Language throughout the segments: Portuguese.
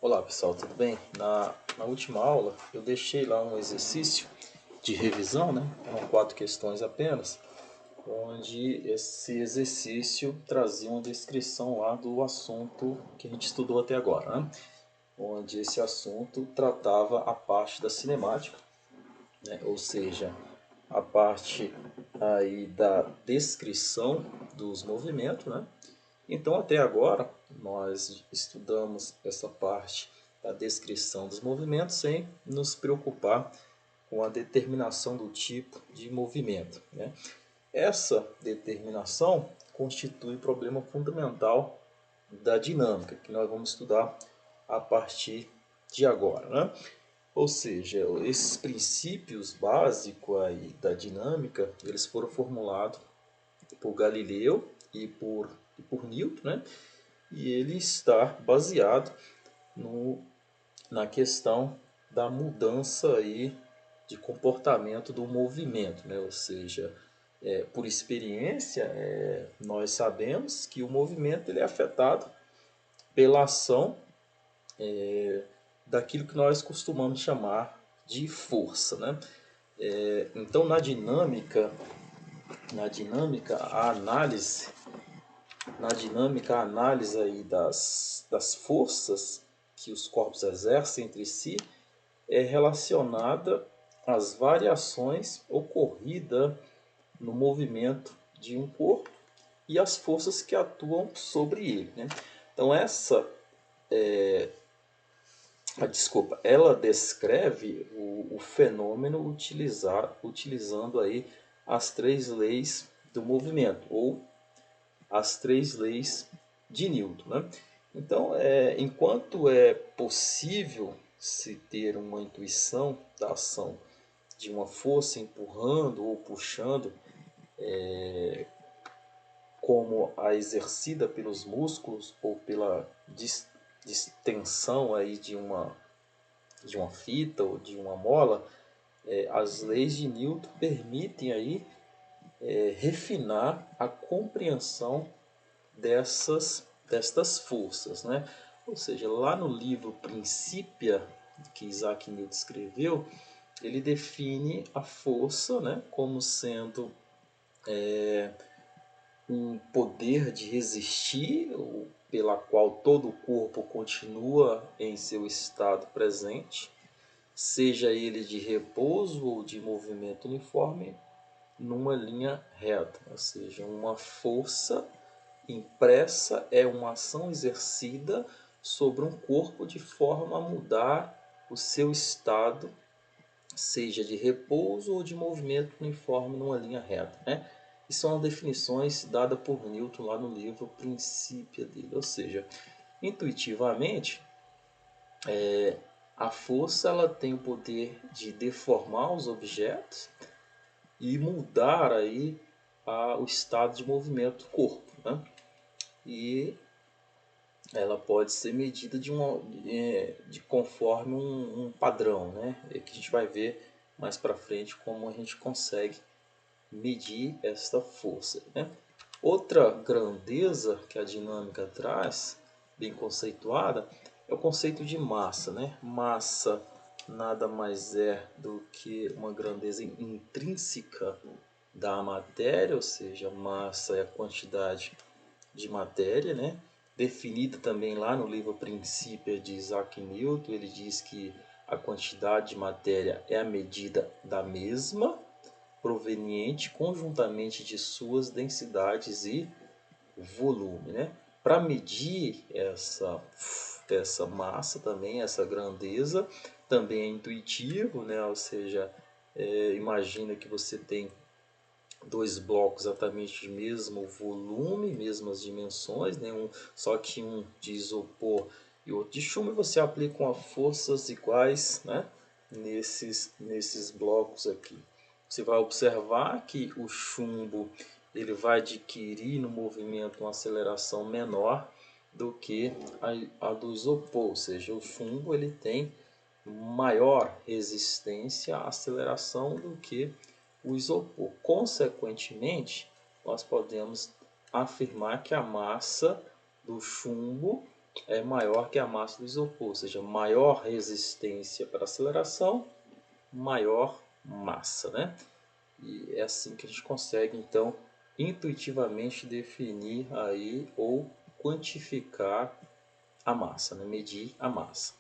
Olá pessoal, tudo bem? Na última aula eu deixei lá um exercício de revisão, né? Eram 4 questões apenas, onde esse exercício trazia uma descrição lá do assunto que a gente estudou até agora, né? Onde esse assunto tratava a parte da cinemática, né? Ou seja, a parte aí da descrição dos movimentos, né? Então, até agora, nós estudamos essa parte da descrição dos movimentos sem nos preocupar com a determinação do tipo de movimento, né? Essa determinação constitui o problema fundamental da dinâmica, que nós vamos estudar a partir de agora, né? Ou seja, esses princípios básicos aí da dinâmica, eles foram formulados por Galileu e por Newton, né? E ele está baseado no, na questão da mudança aí de comportamento do movimento, né? Ou seja, por experiência, nós sabemos que o movimento ele é afetado pela ação daquilo que nós costumamos chamar de força, né? Então, a análise aí das forças que os corpos exercem entre si é relacionada às variações ocorridas no movimento de um corpo e as forças que atuam sobre ele, né? Então ela descreve o fenômeno utilizando aí as 3 leis do movimento ou as 3 leis de Newton, né? Então, enquanto é possível se ter uma intuição da ação de uma força empurrando ou puxando, como a exercida pelos músculos ou pela distensão aí de uma fita ou de uma mola, as leis de Newton permitem aí refinar a compreensão destas forças, né? Ou seja, lá no livro Principia, que Isaac Newton escreveu, ele define a força, né, como sendo um poder de resistir, pela qual todo o corpo continua em seu estado presente, seja ele de repouso ou de movimento uniforme, numa linha reta, ou seja, uma força impressa é uma ação exercida sobre um corpo de forma a mudar o seu estado, seja de repouso ou de movimento uniforme numa linha reta, né? E são definições dadas por Newton lá no livro Princípio dele, ou seja, intuitivamente, a força ela tem o poder de deformar os objetos e mudar aí o estado de movimento do corpo, né? E ela pode ser medida de conforme um padrão, né? Que a gente vai ver mais para frente como a gente consegue medir esta força, né? Outra grandeza que a dinâmica traz, bem conceituada, é o conceito de massa, né? Massa nada mais é do que uma grandeza intrínseca da matéria, ou seja, massa é a quantidade de matéria, né? Definida também lá no livro Princípio de Isaac Newton, ele diz que a quantidade de matéria é a medida da mesma, proveniente conjuntamente de suas densidades e volume, né? Para medir essa massa também, essa grandeza, também é intuitivo, né? Ou seja, imagina que você tem 2 blocos exatamente de mesmo volume, mesmas dimensões, né? Só que um de isopor e outro de chumbo, e você aplica uma forças iguais, né? nesses blocos aqui. Você vai observar que o chumbo ele vai adquirir no movimento uma aceleração menor do que a do isopor, ou seja, o chumbo ele tem maior resistência à aceleração do que o isopor. Consequentemente, nós podemos afirmar que a massa do chumbo é maior que a massa do isopor, ou seja, maior resistência para aceleração, maior massa, né? E é assim que a gente consegue, então, intuitivamente definir aí ou quantificar a massa, né? Medir a massa.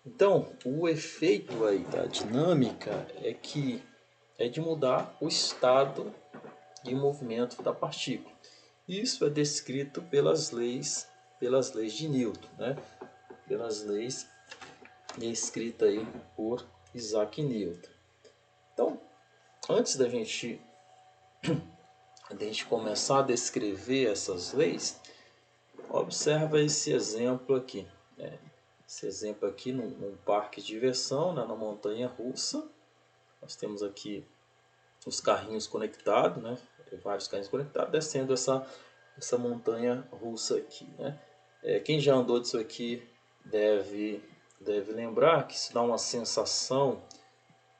Então, o efeito aí da dinâmica é de mudar o estado de movimento da partícula. Isso é descrito pelas leis de Newton, né? Pelas leis descritas aí por Isaac Newton. Então, antes da gente começar a descrever essas leis, observa esse exemplo aqui. Né? Esse exemplo aqui num parque de diversão, né, na montanha russa. Nós temos aqui os carrinhos conectados, né? Vários carrinhos conectados, descendo essa montanha russa aqui. Né? Quem já andou disso aqui deve lembrar que isso dá uma sensação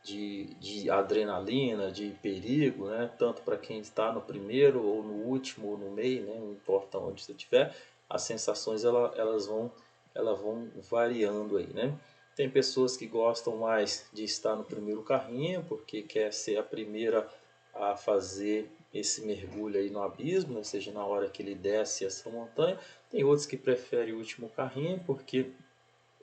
de adrenalina, de perigo, né? Tanto para quem está no primeiro, ou no último, ou no meio, né? Não importa onde você estiver, as sensações elas vão variando aí, né? Tem pessoas que gostam mais de estar no primeiro carrinho, porque quer ser a primeira a fazer esse mergulho aí no abismo, né? Ou seja, na hora que ele desce essa montanha. Tem outros que preferem o último carrinho, porque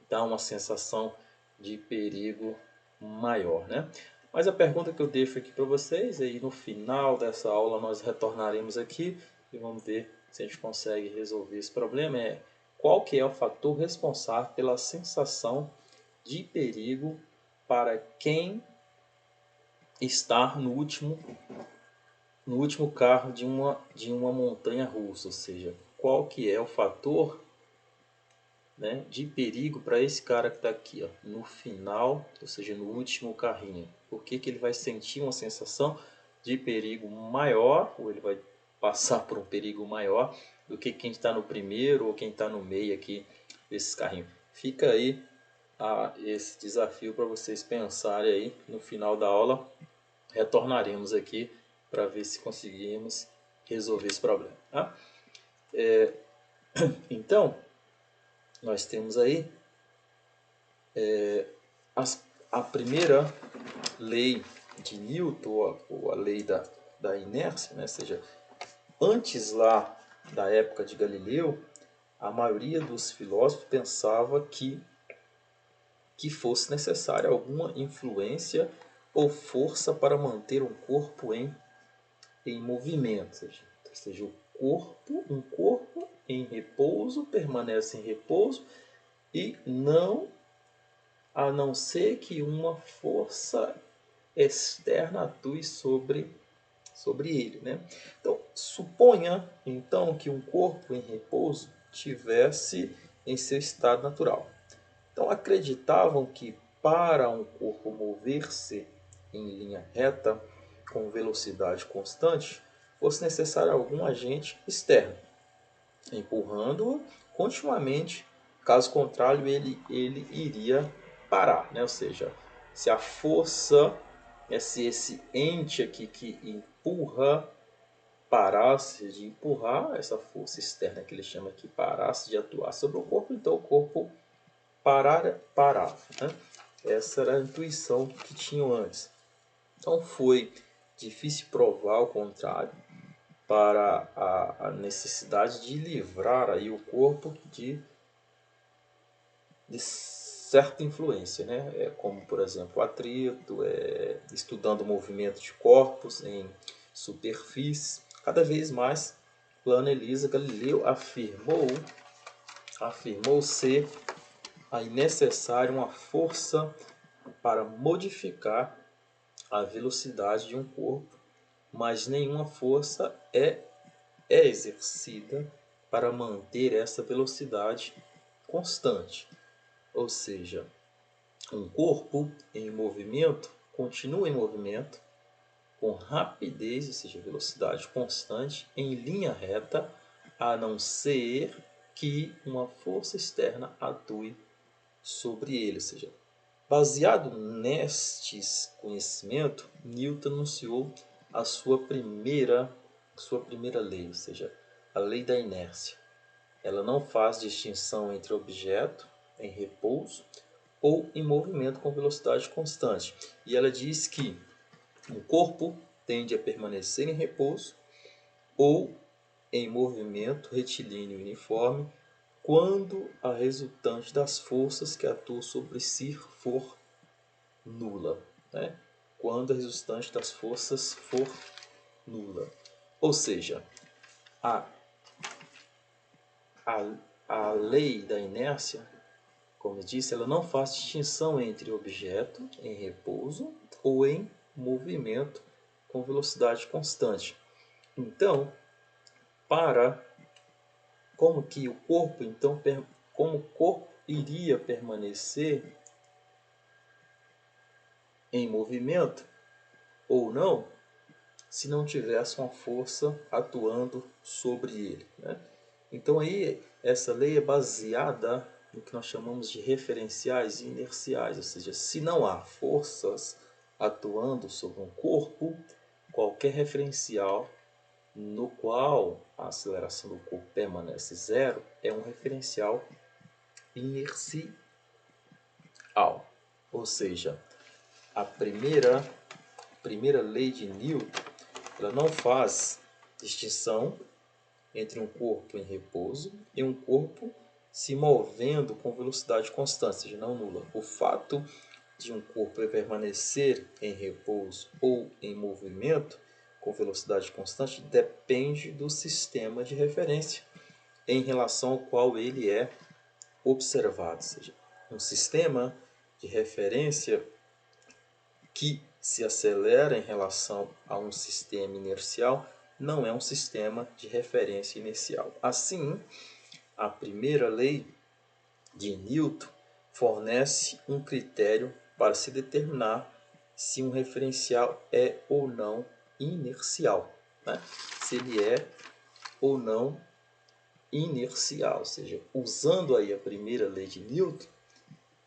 dá uma sensação de perigo maior, né? Mas a pergunta que eu deixo aqui para vocês, e no final dessa aula nós retornaremos aqui e vamos ver se a gente consegue resolver esse problema, é qual que é o fator responsável pela sensação de perigo para quem está no último carro de uma montanha russa, ou seja, qual que é o fator, né, de perigo para esse cara que está aqui, ó, no final, ou seja, no último carrinho. Por que ele vai sentir uma sensação de perigo maior, ou ele vai passar por um perigo maior do que quem está no primeiro ou quem está no meio aqui desses carrinhos? Fica aí esse desafio para vocês pensarem aí. No final da aula retornaremos aqui para ver se conseguimos resolver esse problema. Tá? Então, nós temos aí a primeira lei de Newton, ou a lei da inércia, né? Ou seja, antes lá da época de Galileu, a maioria dos filósofos pensava que fosse necessária alguma influência ou força para manter um corpo em movimento. Ou seja, um corpo em repouso permanece em repouso e a não ser que uma força externa atue sobre ele. Né? Então, suponha então que um corpo em repouso tivesse em seu estado natural. Então, acreditavam que para um corpo mover-se em linha reta com velocidade constante, fosse necessário algum agente externo, empurrando-o continuamente. Caso contrário, ele iria parar. Né? Ou seja, se a força, se esse ente aqui que empurra parasse de empurrar, essa força externa que ele chama aqui parasse de atuar sobre o corpo, então o corpo parava. Né? Essa era a intuição que tinham antes. Então foi difícil provar o contrário, para a necessidade de livrar aí o corpo de certa influência, né? Como, por exemplo, o atrito, estudando o movimento de corpos em superfícies. Cada vez mais, Plano Elisa Galileu afirmou ser aí necessária uma força para modificar a velocidade de um corpo, mas nenhuma força é exercida para manter essa velocidade constante. Ou seja, um corpo em movimento continua em movimento com rapidez, ou seja, velocidade constante, em linha reta, a não ser que uma força externa atue sobre ele. Ou seja, baseado nestes conhecimentos, Newton anunciou a sua primeira lei, ou seja, a lei da inércia. ela não faz distinção entre objeto em repouso ou em movimento com velocidade constante. E ela diz que um corpo tende a permanecer em repouso ou em movimento retilíneo uniforme quando a resultante das forças que atuam sobre si for nula, né? Quando a resultante das forças for nula. Ou seja, a, a lei da inércia, como eu disse, ela não faz distinção entre objeto em repouso ou em movimento com velocidade constante. Então, como que o corpo, então, como o corpo iria permanecer em movimento ou não, se não tivesse uma força atuando sobre ele, né? Então aí essa lei é baseada no que nós chamamos de referenciais inerciais, ou seja, se não há forças atuando sobre um corpo, qualquer referencial no qual a aceleração do corpo permanece zero é um referencial inercial. Ou seja, a primeira lei de Newton, ela não faz distinção entre um corpo em repouso e um corpo se movendo com velocidade constante, ou seja, não nula. O fato de um corpo permanecer em repouso ou em movimento com velocidade constante depende do sistema de referência em relação ao qual ele é observado, ou seja, um sistema de referência que se acelera em relação a um sistema inercial não é um sistema de referência inercial. Assim, a primeira lei de Newton fornece um critério para se determinar se um referencial é ou não inercial, né? Se ele é ou não inercial, ou seja, usando aí a primeira lei de Newton,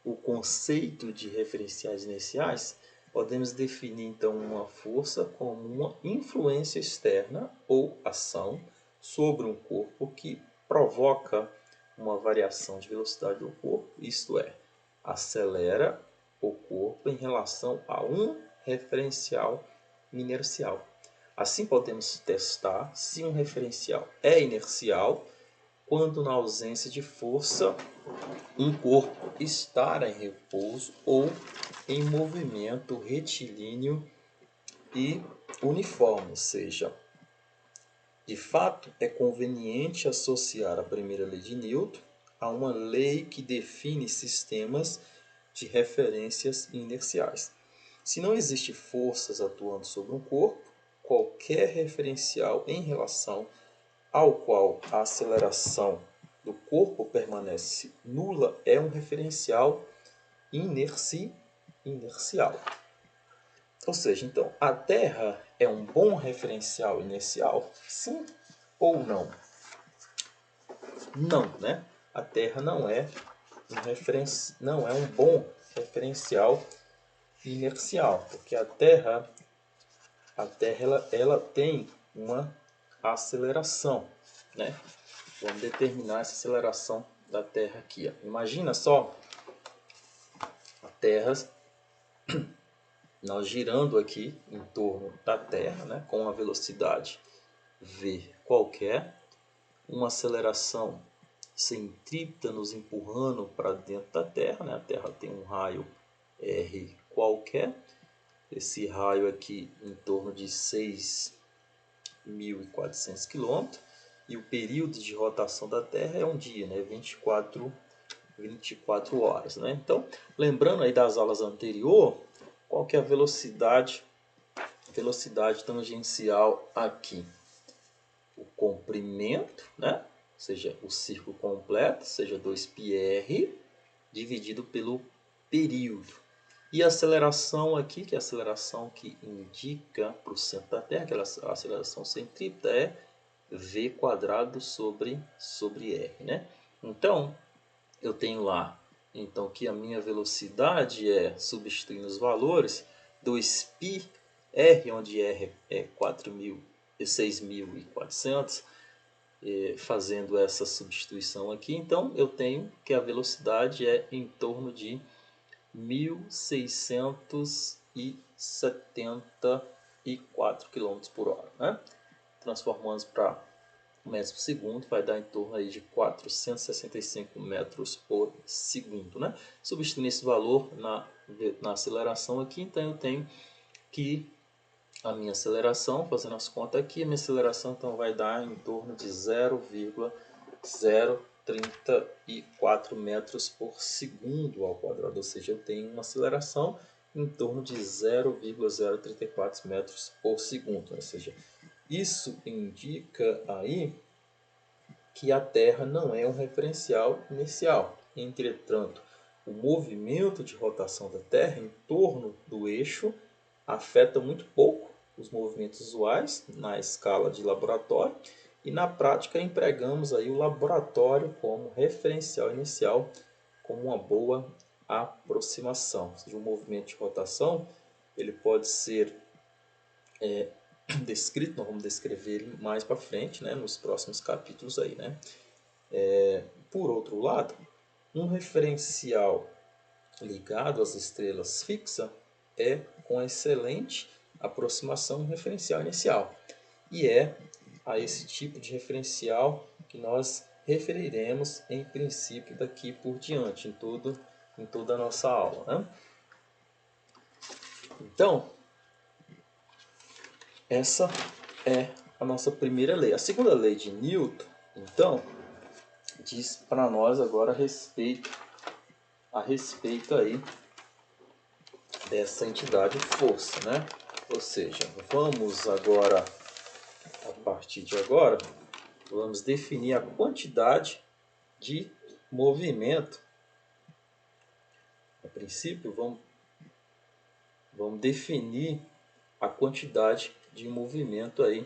o conceito de referenciais inerciais, podemos definir então uma força como uma influência externa ou ação sobre um corpo que provoca uma variação de velocidade do corpo, isto é, acelera o corpo em relação a um referencial inercial. Assim podemos testar se um referencial é inercial quando, na ausência de força, um corpo está em repouso ou em movimento retilíneo e uniforme, ou seja, de fato é conveniente associar a primeira lei de Newton a uma lei que define sistemas de referências inerciais. Se não existe forças atuando sobre um corpo, qualquer referencial em relação ao qual a aceleração do corpo permanece nula é um referencial inercial. Ou seja, então, a Terra é um bom referencial inercial? Sim ou não? Não, né? A Terra não é um bom referencial inercial, porque a Terra ela tem uma aceleração, né? Vamos determinar essa aceleração da Terra aqui. Ó. Imagina só a Terra, nós girando aqui em torno da Terra, né, com uma velocidade v qualquer, uma aceleração centrípeta nos empurrando para dentro da Terra. Né? A Terra tem um raio r qualquer, esse raio aqui em torno de 6.400 km, e o período de rotação da Terra é um dia, né? 24 horas. Né? Então, lembrando aí das aulas anteriores, qual que é a velocidade tangencial aqui? O comprimento, né? Ou seja, o círculo completo, seja 2πr, dividido pelo período. E a aceleração aqui, que é a aceleração que indica para o centro da Terra, aquela aceleração centrípeta, é v² sobre r. Né? Então, eu tenho lá então, que a minha velocidade é, substituindo os valores, 2πr, onde r é 6.400, fazendo essa substituição aqui, então eu tenho que a velocidade é em torno de 1.674 km por hora. Né? Transformando para metros por segundo, vai dar em torno aí de 465 metros por segundo. Né? Substituindo esse valor na aceleração aqui, então eu tenho que a minha aceleração, fazendo as contas aqui, a minha aceleração então vai dar em torno de 0,034 metros por segundo ao quadrado, ou seja, eu tenho uma aceleração em torno de 0,034 metros por segundo, ou seja, isso indica aí que a Terra não é um referencial inicial. Entretanto, o movimento de rotação da Terra em torno do eixo afeta muito pouco os movimentos usuais na escala de laboratório e na prática empregamos aí o laboratório como referencial inicial, como uma boa aproximação. Ou seja, o movimento de rotação ele pode ser descrito, nós vamos descrever ele mais para frente, né, nos próximos capítulos aí, né. Por outro lado, um referencial ligado às estrelas fixa é com excelente aproximação um referencial inicial. E é a esse tipo de referencial que nós referiremos em princípio daqui por diante, em toda a nossa aula. Né? Então, essa é a nossa primeira lei. A segunda lei de Newton, então, diz para nós agora a respeito aí dessa entidade força, né? Ou seja, vamos agora, a partir de agora, vamos definir a quantidade de movimento. A princípio, vamos definir a quantidade de movimento aí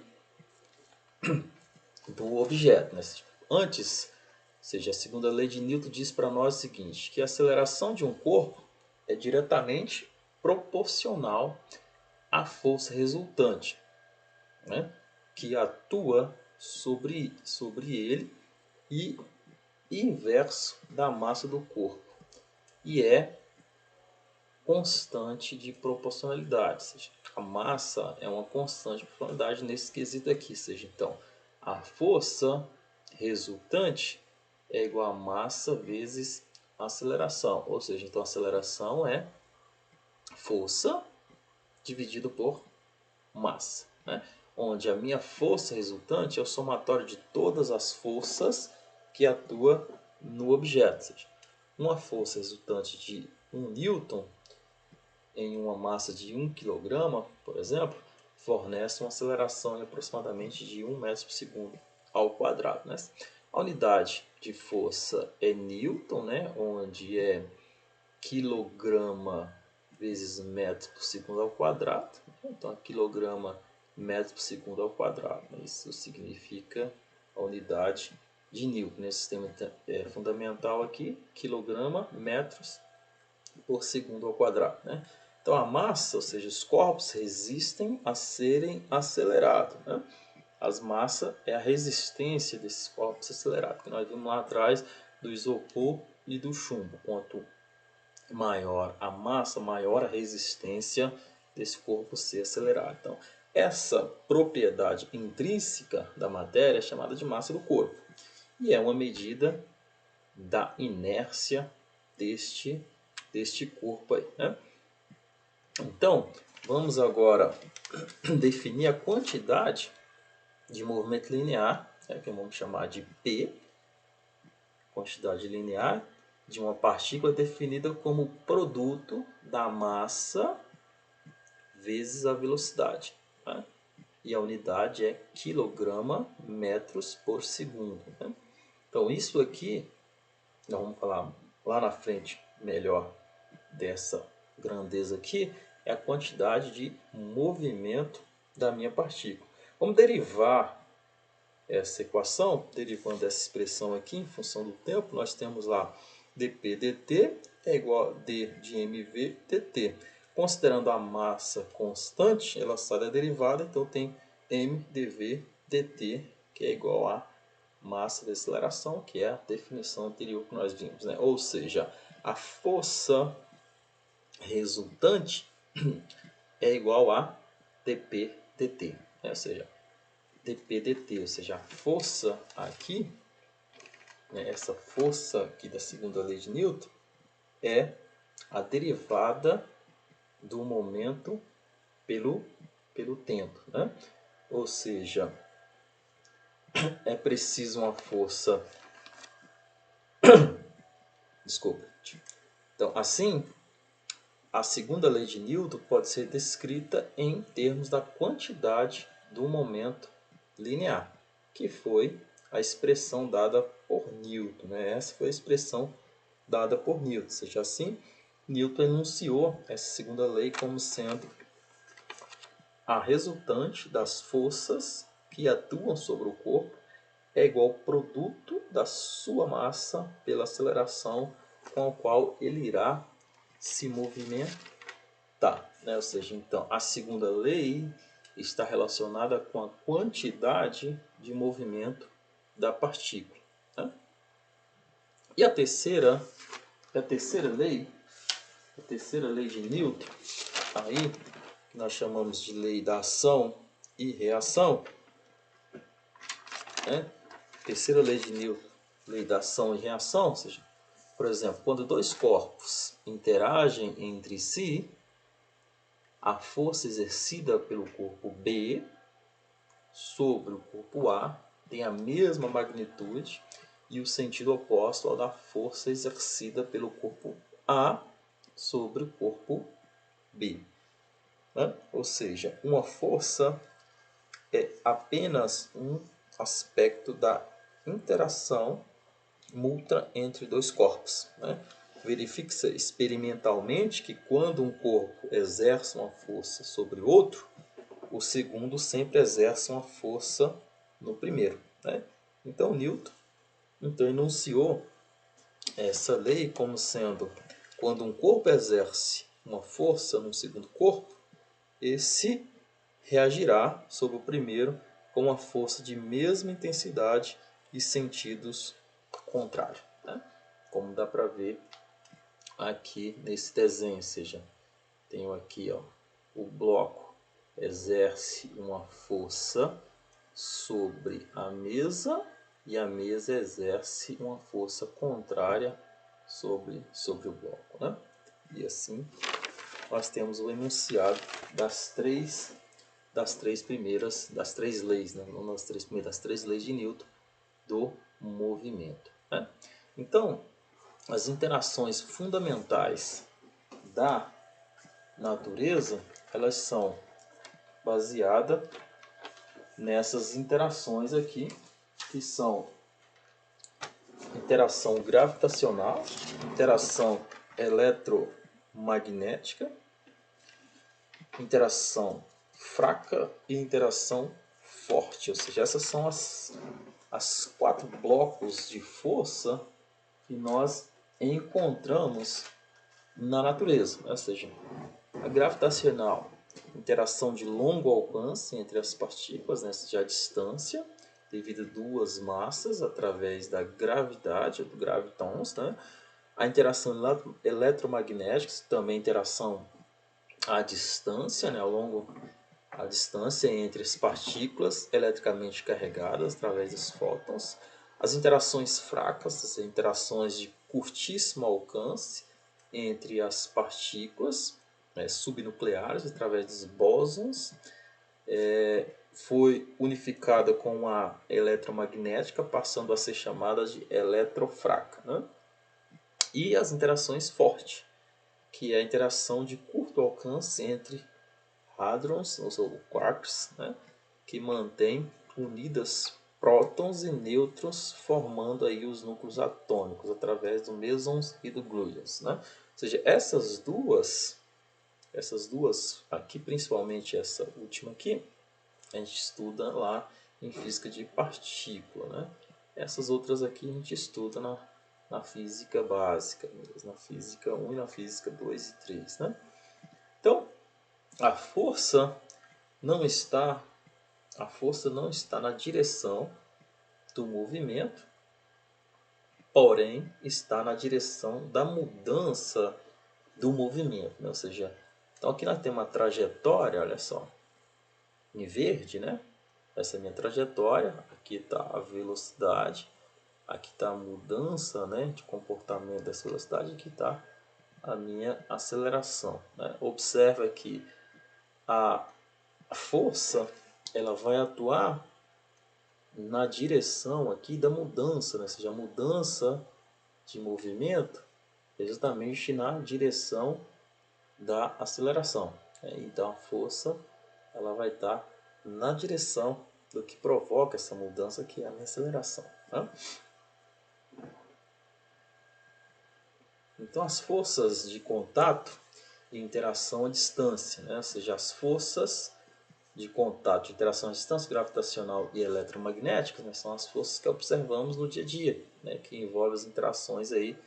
do objeto. Né? Antes, ou seja, a segunda lei de Newton diz para nós o seguinte, que a aceleração de um corpo é diretamente proporcional à força resultante, né? Que atua sobre ele e inverso da massa do corpo. E é constante de proporcionalidade. Ou seja, a massa é uma constante de proporcionalidade nesse quesito aqui. Ou seja, então, a força resultante é igual a massa vezes a aceleração. Ou seja, então a aceleração é força dividido por massa. Né? Onde a minha força resultante é o somatório de todas as forças que atuam no objeto. Ou seja, uma força resultante de 1 newton em uma massa de 1 kg, por exemplo, fornece uma aceleração de aproximadamente de 1 metro por segundo ao quadrado. Né? A unidade de força é newton, né? Onde é quilograma vezes metro por segundo ao quadrado. Então, quilograma metro por segundo ao quadrado. Isso significa a unidade de Newton. Nesse sistema fundamental aqui, quilograma metros por segundo ao quadrado. Né? Então, a massa, ou seja, os corpos resistem a serem acelerados. Né? As massas é a resistência desses corpos acelerados, que nós vimos lá atrás do isopor e do chumbo. Quanto maior a massa, maior a resistência desse corpo ser acelerado. Então, essa propriedade intrínseca da matéria é chamada de massa do corpo. E é uma medida da inércia deste corpo aí. Né? Então, vamos agora definir a quantidade de movimento linear, que vamos chamar de P, quantidade linear de uma partícula definida como produto da massa vezes a velocidade. Tá? E a unidade é quilograma metros por segundo. Né? Então isso aqui, nós vamos falar lá na frente melhor dessa grandeza aqui, é a quantidade de movimento da minha partícula. Vamos derivar essa equação, derivando dessa expressão aqui em função do tempo, nós temos lá dp dt é igual a d de mv dt. Considerando a massa constante, ela sai da derivada, então tem m dv dt, que é igual a massa de aceleração, que é a definição anterior que nós vimos, né? Ou seja, a força resultante é igual a dp dt, né? Ou seja, dp dt, ou seja, a força aqui, né, essa força aqui da segunda lei de Newton é a derivada do momento pelo tempo, né? Ou seja, é preciso uma força... Desculpa. Então, assim, a segunda lei de Newton pode ser descrita em termos da quantidade do momento linear, que foi a expressão dada por Newton, né? Essa foi a expressão dada por Newton. Ou seja, assim, Newton enunciou essa segunda lei como sendo a resultante das forças que atuam sobre o corpo é igual ao produto da sua massa pela aceleração com a qual ele irá se movimentar, né? Ou seja, então, a segunda lei está relacionada com a quantidade de movimento da partícula, né? E a terceira lei de Newton, aí nós chamamos de lei da ação e reação, né? Terceira lei de Newton, lei da ação e reação, ou seja, por exemplo, quando dois corpos interagem entre si, a força exercida pelo corpo B sobre o corpo A tem a mesma magnitude e o sentido oposto ao da força exercida pelo corpo A sobre o corpo B, né? Ou seja, uma força é apenas um aspecto da interação mútua entre dois corpos, né? Verifica-se experimentalmente que quando um corpo exerce uma força sobre o outro, o segundo sempre exerce uma força no primeiro, né? Então Newton enunciou essa lei como sendo: quando um corpo exerce uma força no segundo corpo, esse reagirá sobre o primeiro com uma força de mesma intensidade e sentidos contrários, né? Como dá para ver aqui nesse desenho, ou seja, tenho aqui, ó, o bloco exerce uma força sobre a mesa e a mesa exerce uma força contrária sobre o bloco, né? E assim nós temos o enunciado das três leis, né? Não das três primeiras, das três leis de Newton do movimento, né? Então, as interações fundamentais da natureza, elas são baseadas nessas interações aqui, que são interação gravitacional, interação eletromagnética, interação fraca e interação forte. Ou seja, essas são as quatro blocos de força que nós encontramos na natureza, né? Ou seja, a gravitacional, interação de longo alcance entre as partículas, né, a distância, devido a duas massas através da gravidade, do gravitons, né? A interação eletromagnética, também interação à distância, né, a distância entre as partículas eletricamente carregadas através dos fótons. As interações fracas, as interações de curtíssimo alcance entre as partículas, né, subnucleares através dos bósons. Foi unificada com a eletromagnética, passando a ser chamada de eletrofraca, né? E as interações fortes, que é a interação de curto alcance entre hadrons, ou seja, quarks, né, que mantém unidas prótons e nêutrons, formando aí os núcleos atômicos através do mesons e do gluons, né? Ou seja, essas duas aqui, principalmente essa última aqui, a gente estuda lá em física de partícula, né? Essas outras aqui a gente estuda na física básica, na física 1 e na física 2 e 3, né? Então, a força não está na direção do movimento, porém está na direção da mudança do movimento, né? Ou seja, então aqui nós temos uma trajetória, olha só, em verde, né? Essa é a minha trajetória, aqui está a velocidade, aqui está a mudança, né, de comportamento dessa velocidade, aqui está a minha aceleração, né? Observa que a força ela vai atuar na direção aqui da mudança, né? Ou seja, a mudança de movimento é justamente na direção da aceleração, né? Então a força ela vai estar na direção do que provoca essa mudança, que é a minha aceleração, né? Então as forças de contato e interação à distância, né? Ou seja, as forças de contato, de interação à distância, gravitacional e eletromagnética, né? São as forças que observamos no dia a dia, né? Que envolvem as interações aí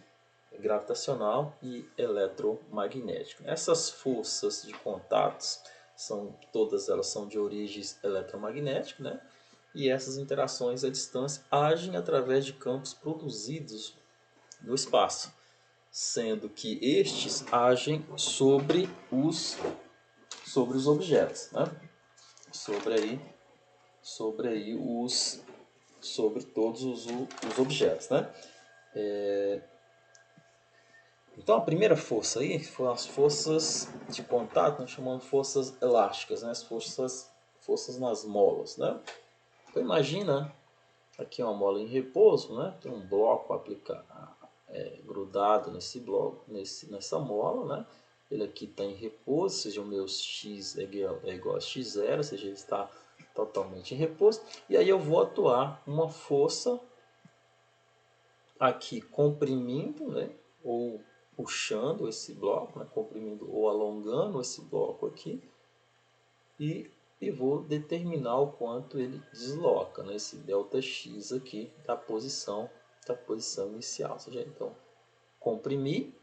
gravitacional e eletromagnética. Essas forças de contatos todas elas são de origens eletromagnéticas, né? E essas interações à distância agem através de campos produzidos no espaço, sendo que estes agem sobre os objetos, né? Sobre todos os objetos, né? Então a primeira força aí foram as forças de contato, nós chamamos de forças elásticas, né? As forças nas molas, né? Então imagina aqui uma mola em repouso, né? Tem um bloco aplicado, grudado nesse bloco, nessa mola, né? Ele aqui está em repouso, ou seja, o meu x é igual a x0, ou seja, ele está totalmente em repouso. E aí eu vou atuar uma força aqui comprimindo, né? Ou puxando esse bloco, né? Comprimindo ou alongando esse bloco aqui. E vou determinar o quanto ele desloca, né? Esse ΔX aqui da posição inicial. Ou seja, então, comprimi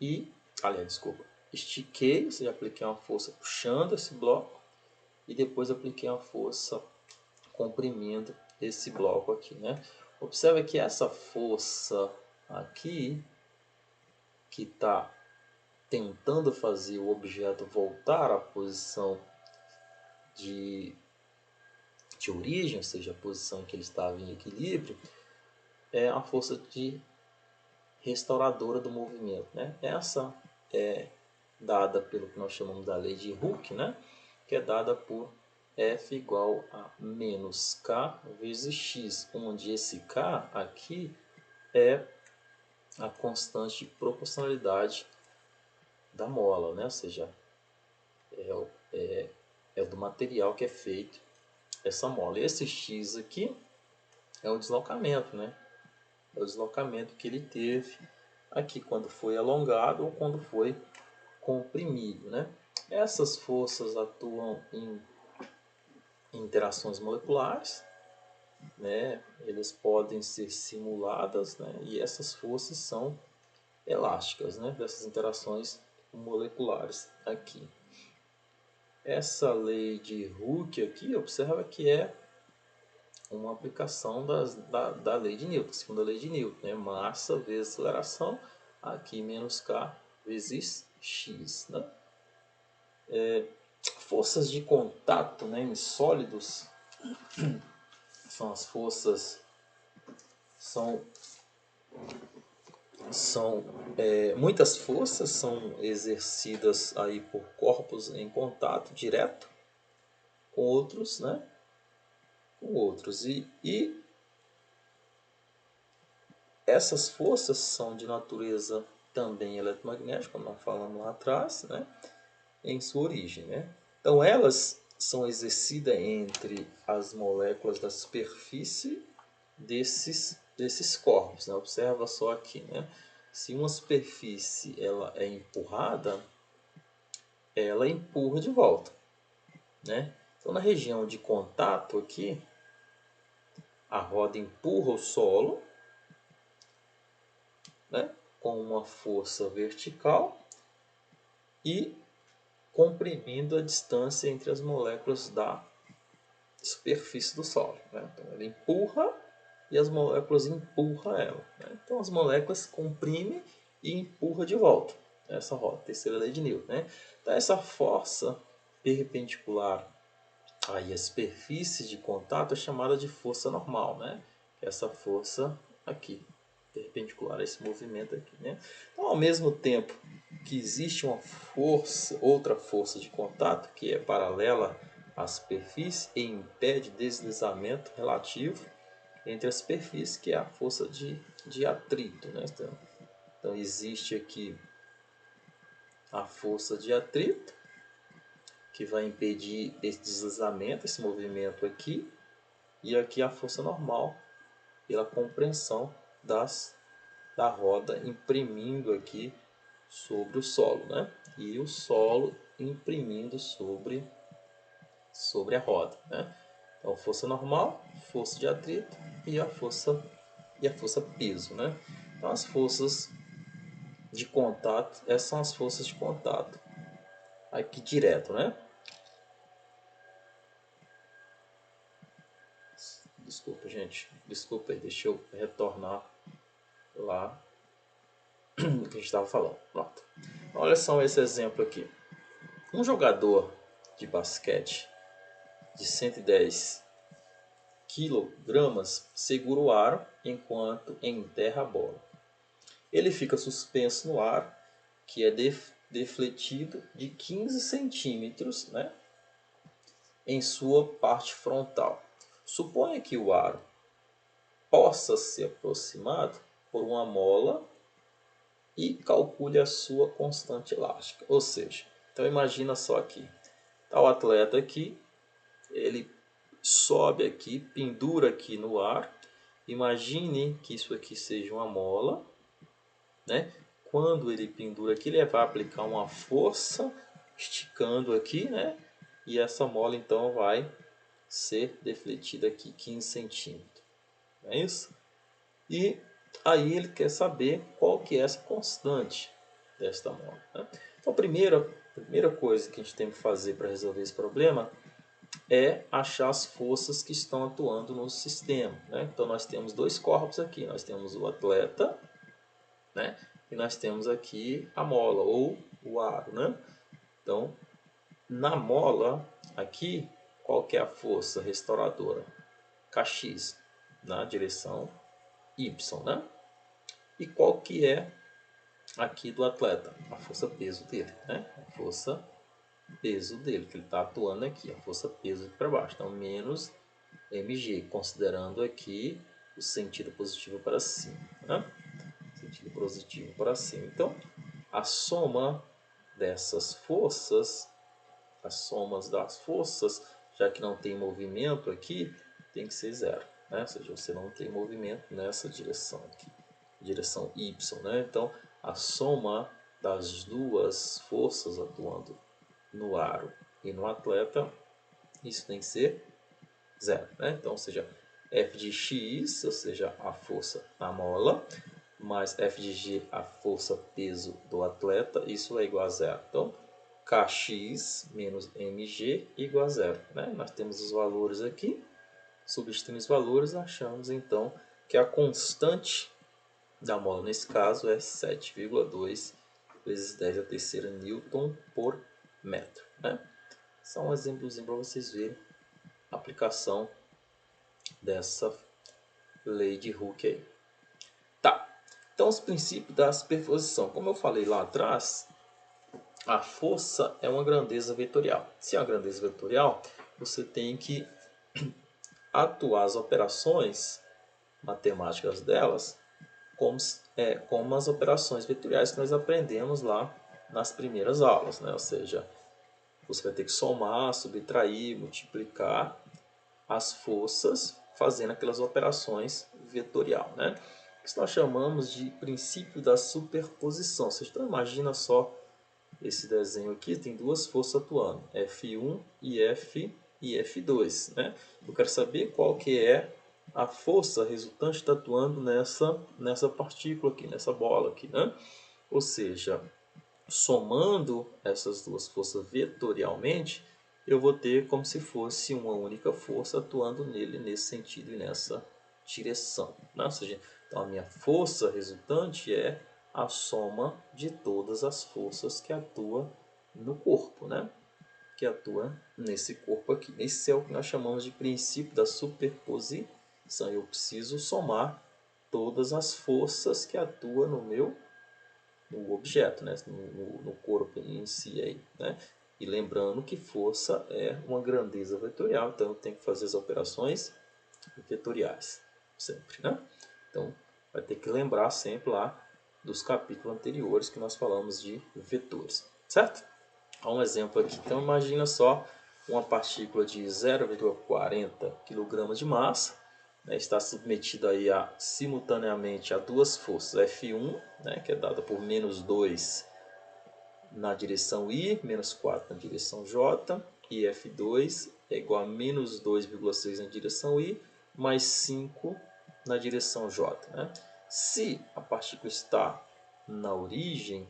e, aliás, desculpa, estiquei, ou seja, apliquei uma força puxando esse bloco e depois apliquei uma força comprimindo esse bloco aqui, né? Observe que essa força aqui, que está tentando fazer o objeto voltar à posição de origem, ou seja, a posição em que ele estava em equilíbrio, é a força de restauradora do movimento, né? Essa é dada pelo que nós chamamos da lei de Hooke, né? Que é dada por F igual a menos K vezes X, onde esse K aqui é a constante de proporcionalidade da mola, né? Ou seja, é do material que é feito essa mola. E esse X aqui é o deslocamento, né? É o deslocamento que ele teve aqui quando foi alongado ou quando foi comprimido, né? Essas forças atuam em interações moleculares, né? Eles podem ser simuladas, né? E essas forças são elásticas, né? Dessas interações moleculares aqui. Essa lei de Hooke aqui, observa que é uma aplicação da lei de Newton, segunda lei de Newton, né? Massa vezes aceleração, aqui menos K vezes X, né? Forças de contato, né, em sólidos são as forças são muitas forças são exercidas aí por corpos em contato direto com outros, né? Com outros e essas forças são de natureza também eletromagnética, como nós falamos lá atrás, né? Em sua origem, né? Então elas são exercidas entre as moléculas da superfície desses corpos, né? Observa só aqui, né? Se uma superfície ela é empurrada, ela empurra de volta, né? Então na região de contato aqui, a roda empurra o solo, né? Com uma força vertical e comprimindo a distância entre as moléculas superfície do solo, né? Então ele empurra e as moléculas empurram ela, né? Então as moléculas comprimem e empurram de volta. Essa roda, terceira lei de Newton, né? Então essa força perpendicular aí a superfície de contato é chamada de força normal, né? Essa força aqui, perpendicular a esse movimento aqui, né? Então, ao mesmo tempo que existe uma força, outra força de contato que é paralela à superfície e impede deslizamento relativo entre a superfície, que é a força de atrito, né? Então existe aqui a força de atrito que vai impedir esse deslizamento, esse movimento aqui, e aqui a força normal pela compreensão da roda imprimindo aqui sobre o solo, né? E o solo imprimindo sobre a roda, né? Então força normal, força de atrito e a força peso, né? Então as forças de contato, essas são as forças de contato aqui direto, né? Desculpa, gente. Desculpa aí, deixa eu retornar lá no que a gente estava falando. Pronto. Olha só esse exemplo aqui. Um jogador de basquete de 110 quilogramas segura o aro enquanto enterra a bola. Ele fica suspenso no ar, que é defletido de 15 centímetros, né, em sua parte frontal. Suponha que o aro possa ser aproximado por uma mola e calcule a sua constante elástica. Ou seja, então imagina só aqui, está o atleta aqui, ele sobe aqui, pendura aqui no ar. Imagine que isso aqui seja uma mola, né? Quando ele pendura aqui, ele vai aplicar uma força esticando aqui, né? E essa mola então vai ser defletida aqui 15 centímetros. Não é isso? E aí ele quer saber qual que é essa constante desta mola, né? Então a primeira coisa que a gente tem que fazer para resolver esse problema é achar as forças que estão atuando no sistema, né? Então nós temos dois corpos aqui, nós temos o atleta, né? E nós temos aqui a mola ou o aro, né? Então na mola aqui, qual que é a força restauradora? Kx na direção y, né? E qual que é aqui do atleta? A força peso dele, né? A força peso dele, que ele está atuando aqui, a força peso para baixo. Então menos mg, considerando aqui o sentido positivo para cima, né? Sentido positivo para cima. Então, a soma dessas forças, as somas das forças, já que não tem movimento aqui, tem que ser zero, né? Ou seja, você não tem movimento nessa direção aqui, direção y, né? Então, a soma das duas forças atuando no aro e no atleta, isso tem que ser zero, né? Então, ou seja, F de x, ou seja, a força na mola, mais F de g, a força peso do atleta, isso é igual a zero. Então, Kx menos mg igual a zero, né? Nós temos os valores aqui, substituindo os valores, achamos então que a constante da mola nesse caso é 7,2 vezes 10 a terceira newton por metro, né? Só um exemplozinho para vocês verem a aplicação dessa lei de Hooke aí. Tá, então os princípios da superposição. Como eu falei lá atrás, a força é uma grandeza vetorial. Se é uma grandeza vetorial, você tem que atuar as operações matemáticas delas como as operações vetoriais que nós aprendemos lá nas primeiras aulas, né? Ou seja, você vai ter que somar, subtrair, multiplicar as forças fazendo aquelas operações vetorial, né? Isso nós chamamos de princípio da superposição. Você então imagina só esse desenho aqui, tem duas forças atuando, F1 e F2, né? Eu quero saber qual que é a força resultante está atuando nessa partícula aqui, nessa bola aqui, né? Ou seja, somando essas duas forças vetorialmente, eu vou ter como se fosse uma única força atuando nele nesse sentido e nessa direção, né? Ou seja, então a minha força resultante é a soma de todas as forças que atuam no corpo, né? Que atua nesse corpo aqui. Esse é o que nós chamamos de princípio da superposição. Eu preciso somar todas as forças que atuam no objeto, né? no corpo em si. Aí, né? E lembrando que força é uma grandeza vetorial, então eu tenho que fazer as operações vetoriais, sempre. Né? Então vai ter que lembrar sempre lá dos capítulos anteriores que nós falamos de vetores, certo? Há um exemplo aqui. Então imagina só uma partícula de 0,40 kg de massa, né, está submetida aí simultaneamente a duas forças, F1, né, que é dada por menos 2 na direção I, menos 4 na direção J, e F2 é igual a menos 2,6 na direção I, mais 5 na direção J. Né? Se a partícula está na origem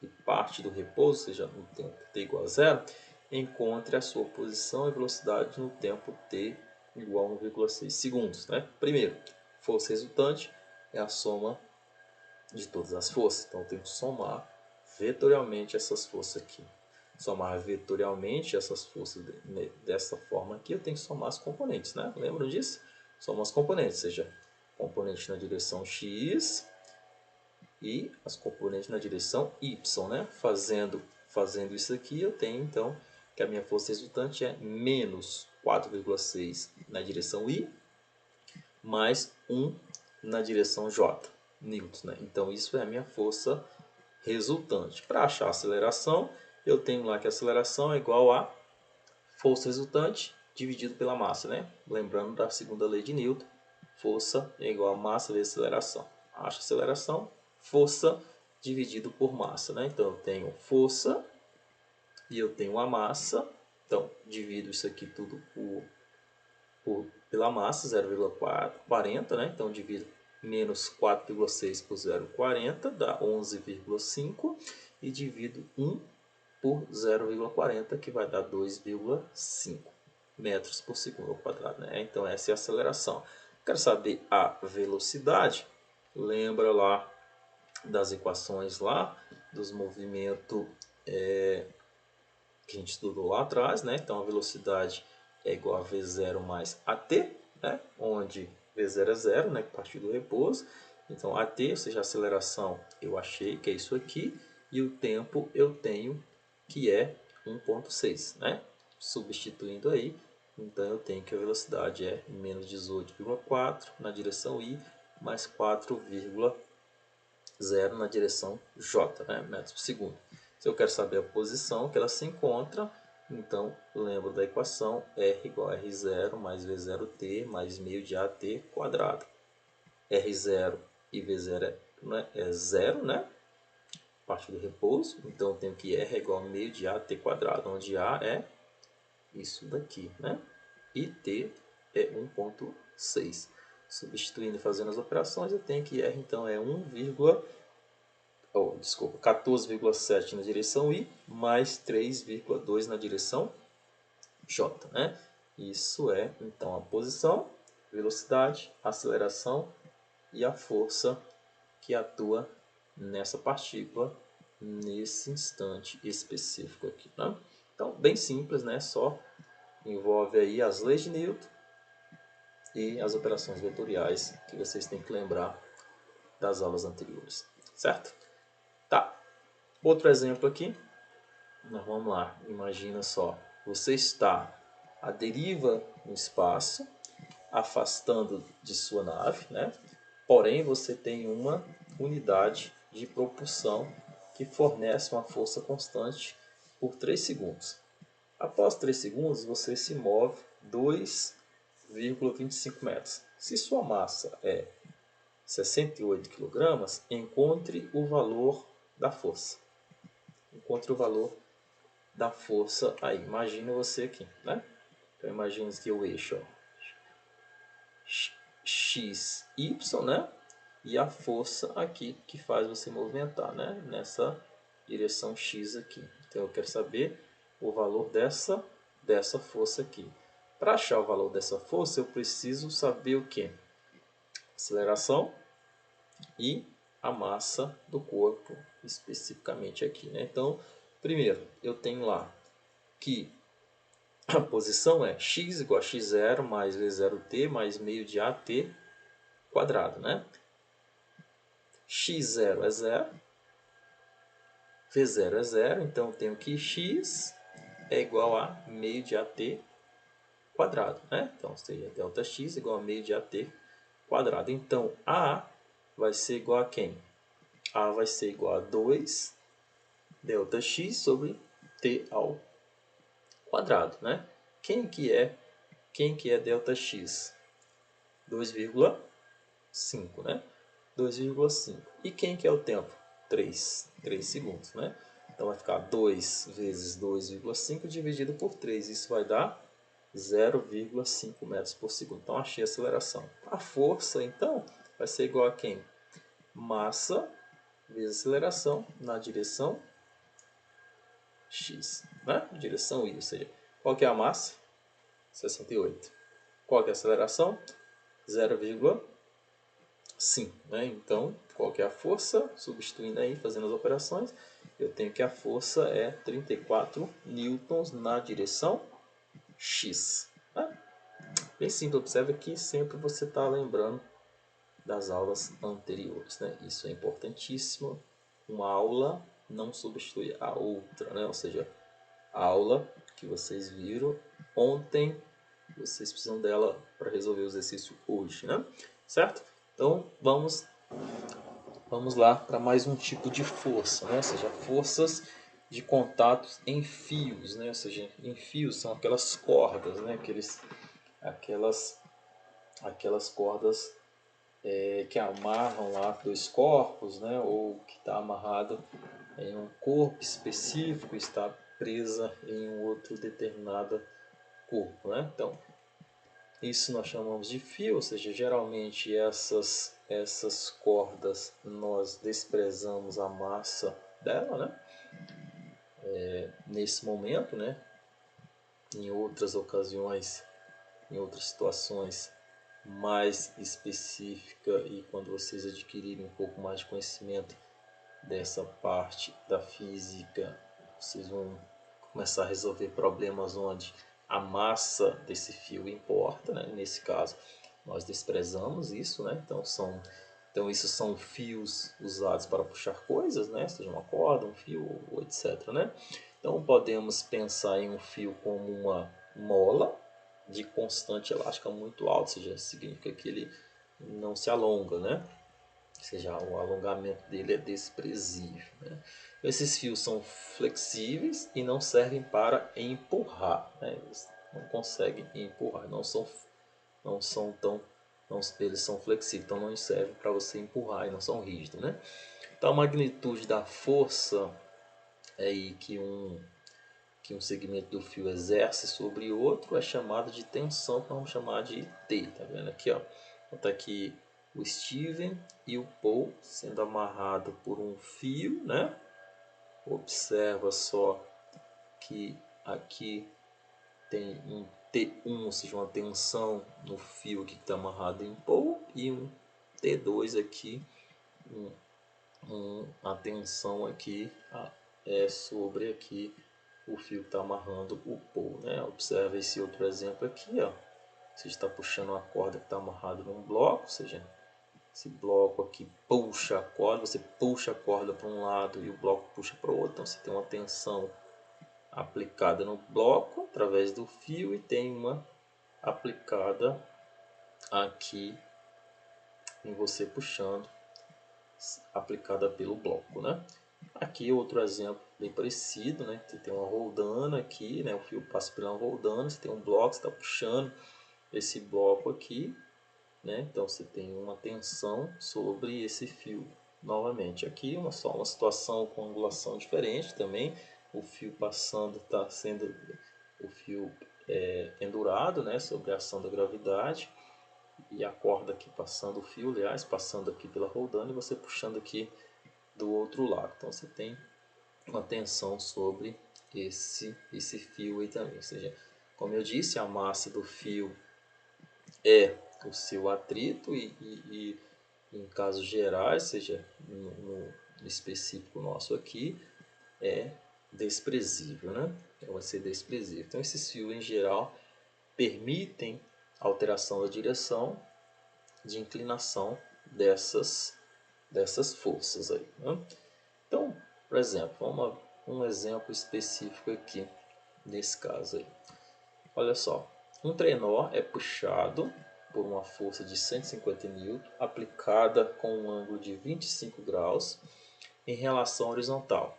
e parte do repouso, ou seja, no tempo t igual a zero, encontre a sua posição e velocidade no tempo t igual a 1,6 segundos. Né? Primeiro, força resultante é a soma de todas as forças. Então, eu tenho que somar vetorialmente essas forças aqui. Somar vetorialmente essas forças dessa forma aqui, eu tenho que somar as componentes. Né? Lembram disso? Soma as componentes, ou seja, componente na direção x e as componentes na direção y, né? Fazendo isso aqui, eu tenho então que a minha força resultante é menos 4,6 na direção y, mais 1 na direção j, newtons, né? Então isso é a minha força resultante. Para achar a aceleração, eu tenho lá que a aceleração é igual a força resultante dividido pela massa, né? Lembrando da segunda lei de Newton, força é igual a massa vezes aceleração. Acha a aceleração, força dividido por massa, né? Então eu tenho força e eu tenho a massa, então divido isso aqui tudo pela massa, 0,40, né? Então divido menos 4,6 por 0,40 dá 11,5 e divido 1 por 0,40 que vai dar 2,5 metros por segundo ao quadrado, né? Então essa é a aceleração. Quero saber a velocidade. Lembra lá das equações lá dos movimentos que a gente estudou lá atrás, né? Então a velocidade é igual a v0 mais at, né? Onde v0 é zero, né? A partir do repouso. Então at, ou seja, a aceleração eu achei que é isso aqui, e o tempo eu tenho que é 1,6, né? Substituindo aí, então eu tenho que a velocidade é menos 18,4 na direção i, mais 4,0 na direção j, né? Metros por segundo. Se eu quero saber a posição que ela se encontra, então lembro da equação R igual a R0 mais V0t mais meio de AT quadrado. R0 e V0 é zero, né? Parte do repouso, então eu tenho que R é igual a meio de AT quadrado, onde A é isso daqui, né? E T é 1,6. Substituindo e fazendo as operações, eu tenho que R então é 14,7 na direção I, mais 3,2 na direção J, né? Isso é, então, a posição, velocidade, aceleração e a força que atua nessa partícula nesse instante específico aqui, né? Então, bem simples, né? Só envolve aí as leis de Newton e as operações vetoriais que vocês têm que lembrar das aulas anteriores, certo? Tá. Outro exemplo aqui, nós vamos lá, imagina só, você está à deriva no espaço, afastando de sua nave, né? Porém você tem uma unidade de propulsão que fornece uma força constante por 3 segundos. Após 3 segundos você se move 2,25 metros. Se sua massa é 68 kg, encontre o valor da força. Encontre o valor da força aí. Imagina você aqui, né? Então imagine que o eixo, ó, x, y, né? E a força aqui que faz você movimentar, né? Nessa direção x aqui. Então eu quero saber o valor dessa dessa força aqui. Para achar o valor dessa força, eu preciso saber o que? Aceleração e a massa do corpo, especificamente aqui, né? Então, primeiro, eu tenho lá que a posição é x igual a x0 mais v0t mais meio de at quadrado, né? x0 é 0, v0 é 0, então eu tenho que x é igual a meio de at quadrado, né? Então, seja delta x igual a meio de at quadrado. Então, a vai ser igual a quem? A vai ser igual a 2 delta x sobre t ao quadrado, né? Quem que é delta x? 2,5, né? 2,5. E quem que é o tempo? 3 segundos, né? Então vai ficar 2 vezes 2,5 dividido por 3. Isso vai dar 0,5 metros por segundo. Então achei a aceleração. A força, então, vai ser igual a quem? Massa vezes aceleração na direção x, né? Direção y, ou seja, qual que é a massa? 68. Qual que é a aceleração? 0,5, né? Então, qual que é a força? Substituindo aí, fazendo as operações, eu tenho que a força é 34 newtons na direção x, né? Bem simples, observe que sempre você está lembrando das aulas anteriores, né? Isso é importantíssimo. Uma aula não substitui a outra, né? Ou seja, a aula que vocês viram ontem, vocês precisam dela para resolver o exercício hoje, né? Certo? Então vamos lá para mais um tipo de força, né? Ou seja, forças de contatos em fios, né? Ou seja, em fios são aquelas cordas, né? Aquelas cordas que amarram lá dois corpos, né? Ou que está amarrado em um corpo específico, está presa em um outro determinado corpo, né? Então, isso nós chamamos de fio, ou seja, geralmente essas cordas nós desprezamos a massa dela, né? Nesse momento, né? Em outras ocasiões, em outras situações mais específica e quando vocês adquirirem um pouco mais de conhecimento dessa parte da física, vocês vão começar a resolver problemas onde a massa desse fio importa, né? Nesse caso, nós desprezamos isso, né? Então isso são fios usados para puxar coisas, né? Seja uma corda, um fio, etc, né? Então podemos pensar em um fio como uma mola de constante elástica muito alta, ou seja, significa que ele não se alonga, né? Ou seja, o alongamento dele é desprezível, né? Esses fios são flexíveis e não servem para empurrar, né? Eles não conseguem empurrar, não são tão, não, eles são flexíveis, então não servem para você empurrar e não são rígidos, né? Então a magnitude da força aí que um segmento do fio exerce sobre outro é chamada de tensão, que vamos chamar de T, tá vendo aqui, ó? Então, tá aqui o Steven e o Paul sendo amarrado por um fio, né? Observa só que aqui tem um T1, ou seja, uma tensão no fio que está amarrado em Paul, e um T2 aqui, a tensão aqui é sobre aqui o fio que está amarrando o Paul, né? Observe esse outro exemplo aqui, ó. Você está puxando uma corda que está amarrada num bloco, ou seja, esse bloco aqui puxa a corda, você puxa a corda para um lado e o bloco puxa para o outro, então você tem uma tensão aplicada no bloco através do fio e tem uma aplicada aqui em você puxando, aplicada pelo bloco, né? Aqui outro exemplo bem parecido, né? Você tem uma roldana aqui, né? O fio passa pela roldana, você tem um bloco, você está puxando esse bloco aqui, né? Então você tem uma tensão sobre esse fio. Novamente aqui só uma situação com angulação diferente também. O fio passando está sendo o fio pendurado, né? Sobre a ação da gravidade. E a corda aqui passando o fio, aliás, passando aqui pela roldana e você puxando aqui do outro lado. Então você tem uma tensão sobre esse fio aí também. Ou seja, Como eu disse, a massa do fio é o seu atrito e em casos gerais, seja no específico nosso aqui, é desprezível, né? Então vai ser desprezível. Então esses fios em geral permitem alteração da direção de inclinação dessas forças aí, né? Então, por exemplo, um exemplo específico aqui nesse caso aí. Olha só, um trenó é puxado por uma força de 150 N aplicada com um ângulo de 25 graus em relação horizontal.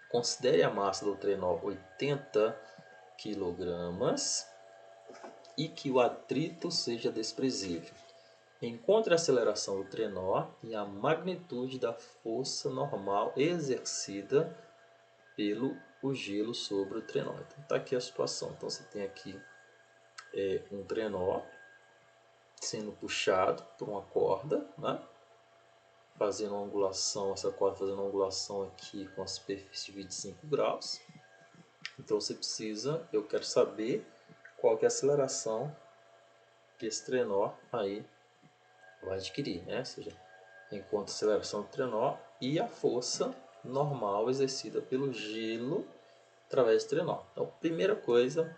Considere a massa do trenó 80 kg e que o atrito seja desprezível. Encontre a aceleração do trenó e a magnitude da força normal exercida pelo gelo sobre o trenó. Então está aqui a situação. Então você tem aqui um trenó sendo puxado por uma corda, né? Fazendo uma angulação, essa corda fazendo uma angulação aqui com a superfície de 25 graus. Então você precisa, eu quero saber qual que é a aceleração que esse trenó aí vai adquirir, né? Ou seja, enquanto a aceleração do trenó e a força normal exercida pelo gelo através do trenó. Então, primeira coisa,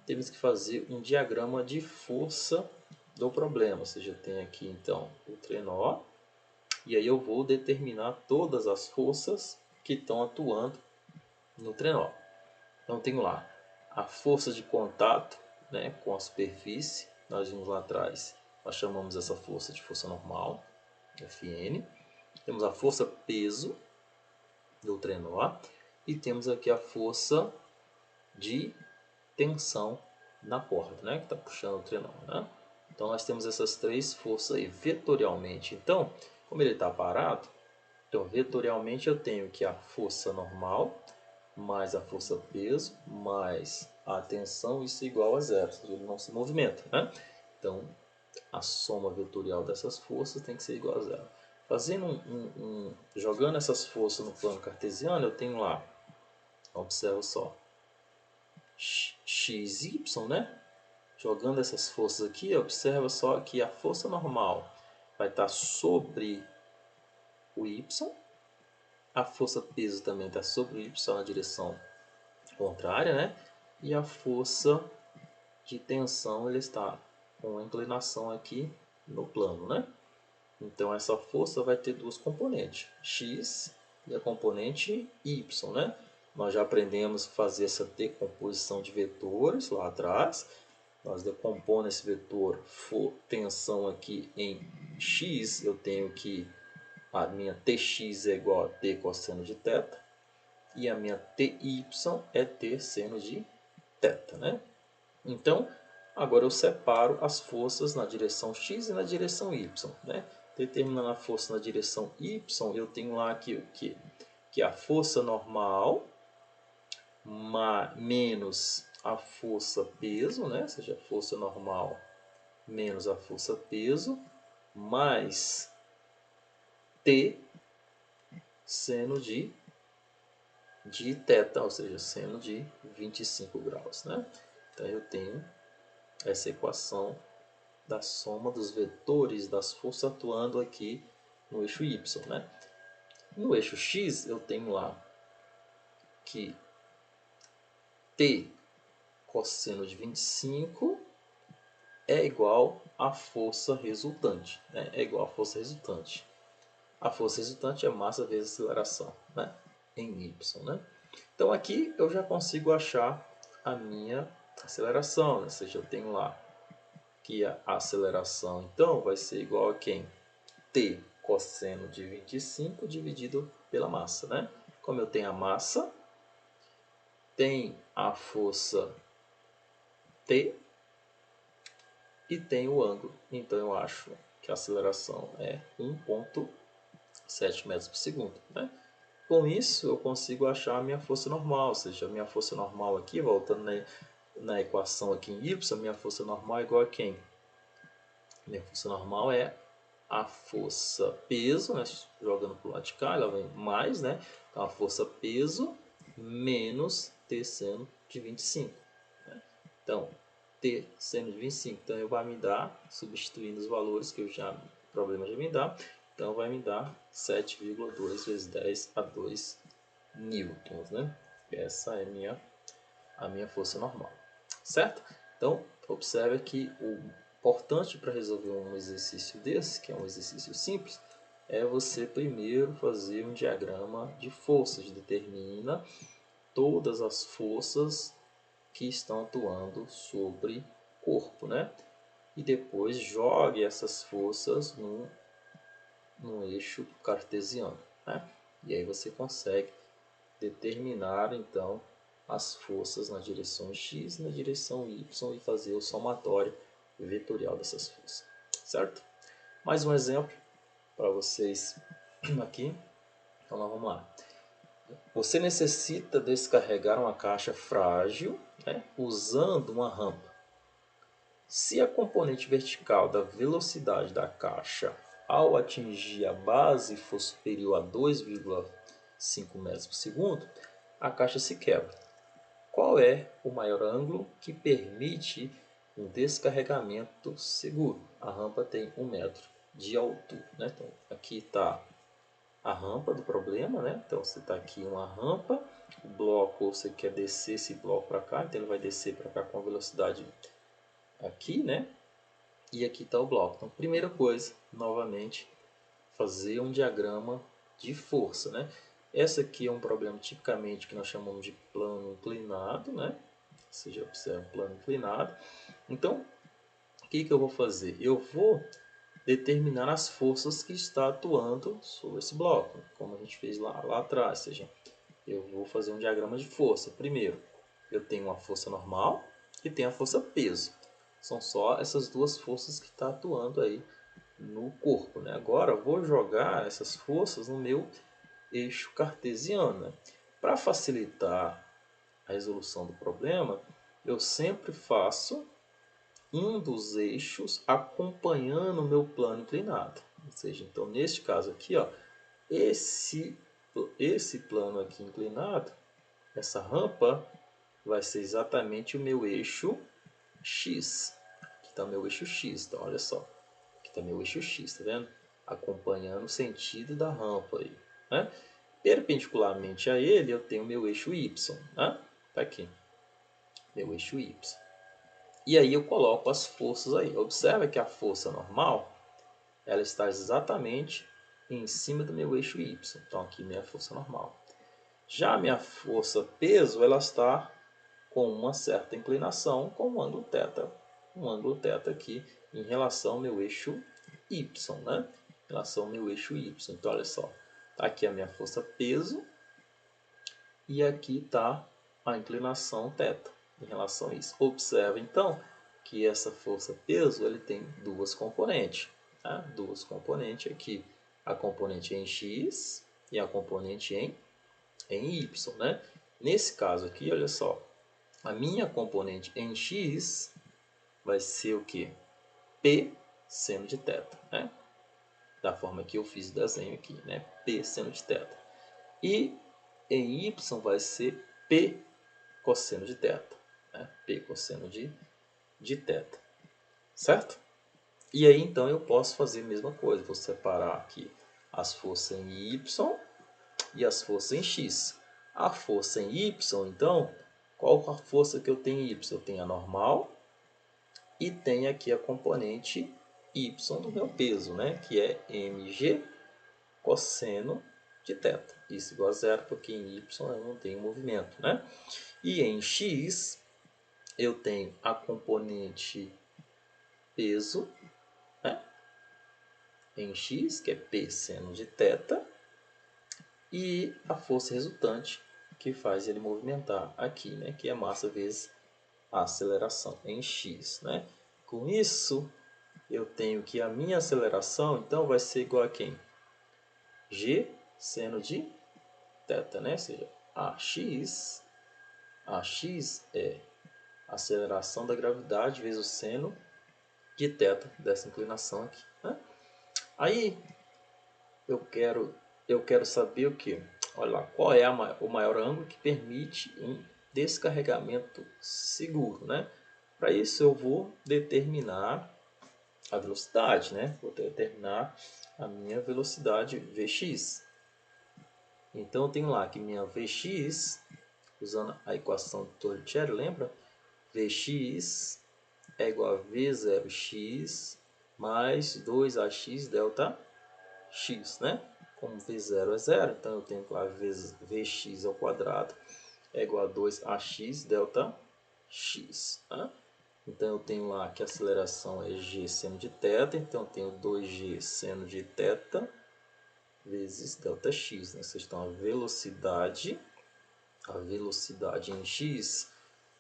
temos que fazer um diagrama de força do problema. Ou seja, tem aqui então o trenó e aí eu vou determinar todas as forças que estão atuando no trenó. Então tenho lá a força de contato, né, com a superfície. Nós vimos lá atrás, nós chamamos essa força de força normal, Fn. Temos a força peso do trenó e temos aqui a força de tensão na corda, né, que está puxando o trenó, né? Então nós temos essas três forças aí vetorialmente. Então, como ele está parado, então vetorialmente eu tenho que a força normal mais a força peso mais a tensão, isso é igual a zero, ou seja, ele não se movimenta, né? Então a soma vetorial dessas forças tem que ser igual a zero. Fazendo jogando essas forças no plano cartesiano, eu tenho lá, observa só, x, y, né? Jogando essas forças aqui, observa só que a força normal vai estar sobre o y, a força peso também está sobre o y na direção contrária, né? E a força de tensão ele está com a inclinação aqui no plano, né? Então essa força vai ter duas componentes, x e a componente y, né? Nós já aprendemos a fazer essa decomposição de vetores lá atrás. Nós decompondo esse vetor tensão aqui em x, eu tenho que a minha tx é igual a t cosseno de θ e a minha ty é t seno de θ, né? Então, agora eu separo as forças na direção x e na direção y, né? Determinando a força na direção y, eu tenho lá aqui o quê? Que é a força normal menos a força peso, né? Ou seja, a força normal menos a força peso, mais t seno de θ, ou seja, seno de 25 graus, né? Então eu tenho essa equação da soma dos vetores das forças atuando aqui no eixo y, né? No eixo x eu tenho lá que t cosseno de 25 é igual à força resultante, né? É igual à força resultante. A força resultante é massa vezes aceleração, né? Em y, né? Então aqui eu já consigo achar a minha aceleração, né? Ou seja, eu tenho lá que a aceleração então vai ser igual a quem? T cosseno de 25 dividido pela massa, né? Como eu tenho a massa, tem a força T e tem o ângulo. Então eu acho que a aceleração é 1,7 metros por segundo, né? Com isso eu consigo achar a minha força normal, ou seja, a minha força normal aqui, voltando na equação aqui em y, a minha força normal é igual a quem? Minha força normal é a força peso, né? Jogando para o lado de cá, ela vem mais, né? Então a força peso menos t seno de 25. Né? Então, t seno de 25, então ele vai me dar, substituindo os valores que o problema já me dá, então vai me dar 7,2 vezes 10 a 2 newtons, né? Essa é a minha força normal, certo? Então, observe que o importante para resolver um exercício desse, que é um exercício simples, é você primeiro fazer um diagrama de forças, determina todas as forças que estão atuando sobre o corpo, né? E depois jogue essas forças no eixo cartesiano, né? E aí você consegue determinar então as forças na direção x e na direção y e fazer o somatório vetorial dessas forças, certo? Mais um exemplo para vocês aqui. Então nós vamos lá. Você necessita descarregar uma caixa frágil, né, usando uma rampa. Se a componente vertical da velocidade da caixa ao atingir a base for superior a 2,5 metros por segundo, a caixa se quebra. Qual é o maior ângulo que permite um descarregamento seguro? A rampa tem 1 metro de altura, né? Então, aqui está a rampa do problema, né? Então você está aqui uma rampa, o bloco, você quer descer esse bloco para cá, então ele vai descer para cá com a velocidade aqui, né? E aqui está o bloco. Então, primeira coisa, novamente, fazer um diagrama de força, né? Essa aqui é um problema tipicamente que nós chamamos de plano inclinado, né? Você já observa um plano inclinado. Então, o que eu vou fazer? Eu vou determinar as forças que está atuando sobre esse bloco, como a gente fez lá atrás. Ou seja, eu vou fazer um diagrama de força. Primeiro, eu tenho uma força normal e tenho a força peso. São só essas duas forças que estão atuando aí no corpo, né? Agora eu vou jogar essas forças no meu eixo cartesiano, né? Para facilitar a resolução do problema, eu sempre faço um dos eixos acompanhando o meu plano inclinado. Ou seja, então neste caso aqui, ó, esse plano aqui inclinado, essa rampa, vai ser exatamente o meu eixo X. Aqui está o meu eixo X, então olha só. Aqui está meu eixo X, tá vendo? Acompanhando o sentido da rampa aí, né? Perpendicularmente a ele, eu tenho meu eixo Y, né? Tá aqui, meu eixo Y. E aí eu coloco as forças aí. Observe que a força normal, ela está exatamente em cima do meu eixo Y. Então aqui minha força normal. Já a minha força peso, ela está com uma certa inclinação, com um ângulo θ aqui em relação ao meu eixo Y, né? Em relação ao meu eixo Y. Então olha só, tá aqui a minha força peso e aqui está a inclinação θ em relação a isso. Observe então que essa força peso ele tem duas componentes, tá? Duas componentes aqui, a componente em x e a componente em y, né? Nesse caso aqui, olha só, a minha componente em x vai ser o que? P seno de θ, né? Da forma que eu fiz o desenho aqui, né? P seno de θ. E em y vai ser P cosseno de θ, né? P cosseno de θ, certo? E aí então eu posso fazer a mesma coisa, vou separar aqui as forças em y e as forças em x. A força em y, então, qual a força que eu tenho em y? Eu tenho a normal e tenho aqui a componente y do meu peso, né? Que é mg cosseno de θ. Isso igual a zero, porque em y eu não tenho movimento, né? E em x eu tenho a componente peso, né? Em x, que é P seno de θ, e a força resultante que faz ele movimentar aqui, né? Que é massa vezes a aceleração em x, né? Com isso, eu tenho que a minha aceleração, então, vai ser igual a quem? G seno de θ, né? Ou seja, AX é a aceleração da gravidade vezes o seno de θ dessa inclinação aqui, né? Aí eu quero saber o que? Olha lá, qual é o maior ângulo que permite um descarregamento seguro, né? Para isso eu vou determinar a velocidade, né? Vou determinar a minha velocidade Vx. Então eu tenho lá que minha Vx, usando a equação de Torricelli, lembra? Vx é igual a V0x mais 2ax delta x, né? Como V0 é zero, então eu tenho lá Vx ao quadrado é igual a 2ax delta x, né? Então eu tenho lá que a aceleração é g seno de θ, então eu tenho 2g seno de θ vezes Δx, né? Vocês estão a velocidade em x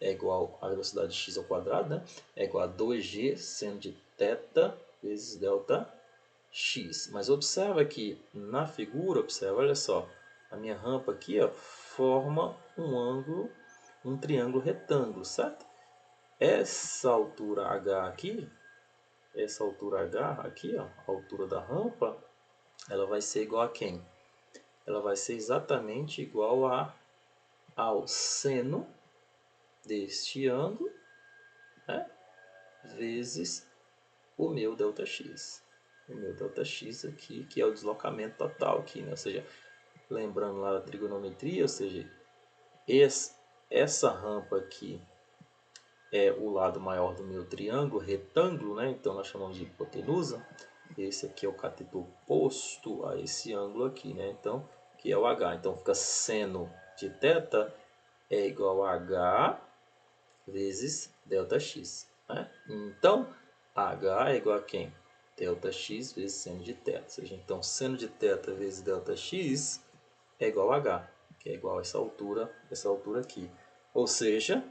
é igual a velocidade de x ao quadrado, né? É igual a 2g seno de θ vezes Δx. Mas observa que na figura, observa, olha só, a minha rampa aqui, ó, forma um ângulo, um triângulo retângulo, certo? Essa altura h aqui, ó, a altura da rampa, ela vai ser igual a quem? Ela vai ser exatamente igual ao seno deste ângulo, né, vezes o meu Δx. O meu Δx aqui, que é o deslocamento total aqui, né? Ou seja, lembrando lá da trigonometria, ou seja, essa rampa aqui é o lado maior do meu triângulo retângulo, né? Então nós chamamos de hipotenusa. Esse aqui é o cateto oposto a esse ângulo aqui, né? Então, que é o h. Então fica seno de θ é igual a h vezes Δx, né? Então, h é igual a quem? Δx vezes seno de θ. Ou seja, então seno de θ vezes Δx é igual a h, que é igual a essa altura aqui. Ou seja,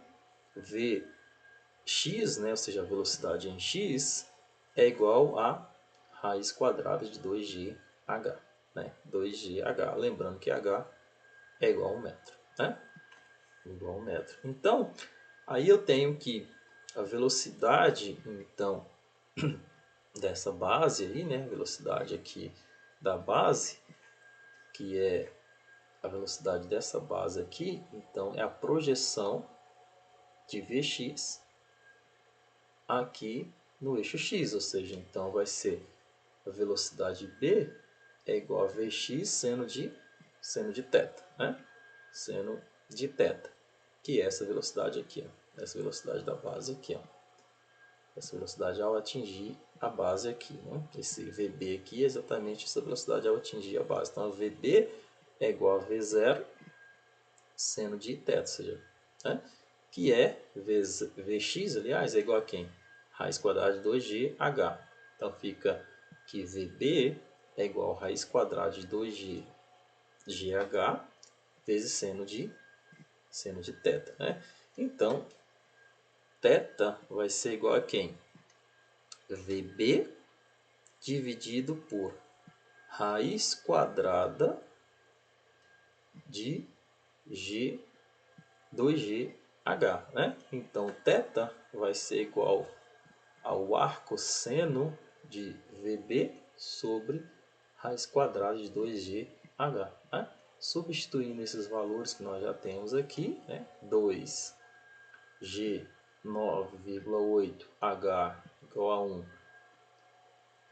Vx, né, ou seja, a velocidade em x, é igual a raiz quadrada de 2gh, né? 2gh, lembrando que h é igual a 1 metro, né? Igual a 1 metro. Então, aí eu tenho que a velocidade, então, dessa base aí, né? Velocidade aqui da base, que é a velocidade dessa base aqui, então é a projeção de Vx aqui no eixo x, ou seja, então vai ser a velocidade b é igual a Vx seno de θ, né? Seno de θ, que é essa velocidade aqui, ó. Essa velocidade da base aqui, ó. Essa velocidade ao atingir a base aqui, né? Esse Vb aqui é exatamente essa velocidade ao atingir a base. Então, a Vb é igual a V0 seno de θ, ou seja, né? Que é Vx, aliás, é igual a quem? Raiz quadrada de 2gh. Então, fica que Vb é igual a raiz quadrada de 2gh vezes seno de θ, né? Então, θ vai ser igual a quem? Vb dividido por raiz quadrada de 2gh, né? Então, θ vai ser igual ao arcosseno de Vb sobre raiz quadrada de 2gh, né? Substituindo esses valores que nós já temos aqui, né? 2g 9,8 h igual a 1.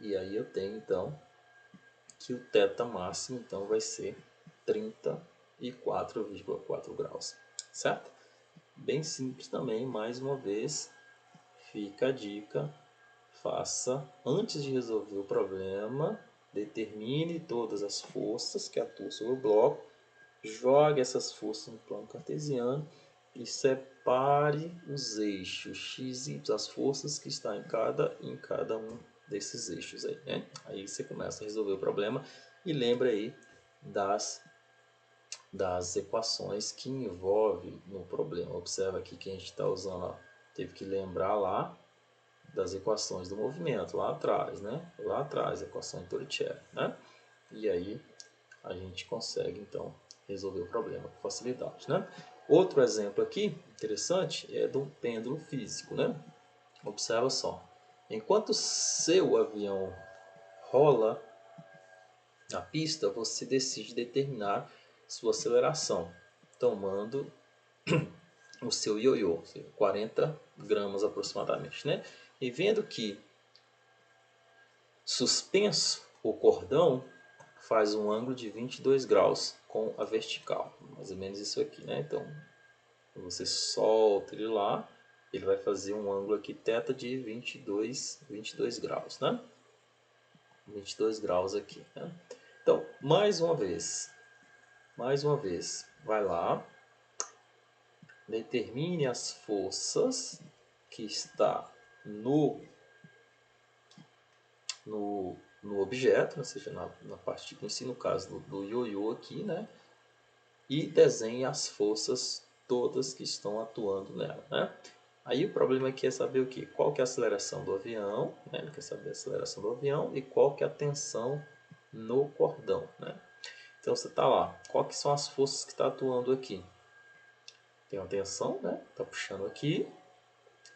E aí eu tenho então que o θ máximo então vai ser 34,4 graus, certo? Bem simples também, mais uma vez, fica a dica, faça antes de resolver o problema, determine todas as forças que atuam sobre o bloco, jogue essas forças no plano cartesiano e separe os eixos x e y, as forças que estão em cada um desses eixos aí, né? Aí você começa a resolver o problema e lembra aí das equações que envolve no problema. Observa aqui que a gente está usando, ó, teve que lembrar lá das equações do movimento, lá atrás, né? Lá atrás, a equação de Torricelli, né? E aí a gente consegue então resolver o problema com facilidade, né? Outro exemplo aqui interessante é de um pêndulo físico, né? Observa só, enquanto seu avião rola na pista, você decide determinar sua aceleração, tomando o seu ioiô, 40 gramas aproximadamente, né? E vendo que suspenso o cordão faz um ângulo de 22 graus com a vertical, mais ou menos isso aqui, né? Então, você solta ele lá, ele vai fazer um ângulo aqui θ de 22 graus, né? 22 graus aqui, né? Então, mais uma vez, vai lá, determine as forças que está no objeto, ou seja, na partícula em si, no caso do ioiô aqui, né? E desenhe as forças todas que estão atuando nela, né? Aí o problema aqui é saber o que? Qual que é a aceleração do avião, né? Ele quer saber a aceleração do avião e qual que é a tensão no cordão, né? Então você está lá, qual que são as forças que está atuando aqui? Tem uma tensão, né? Está puxando aqui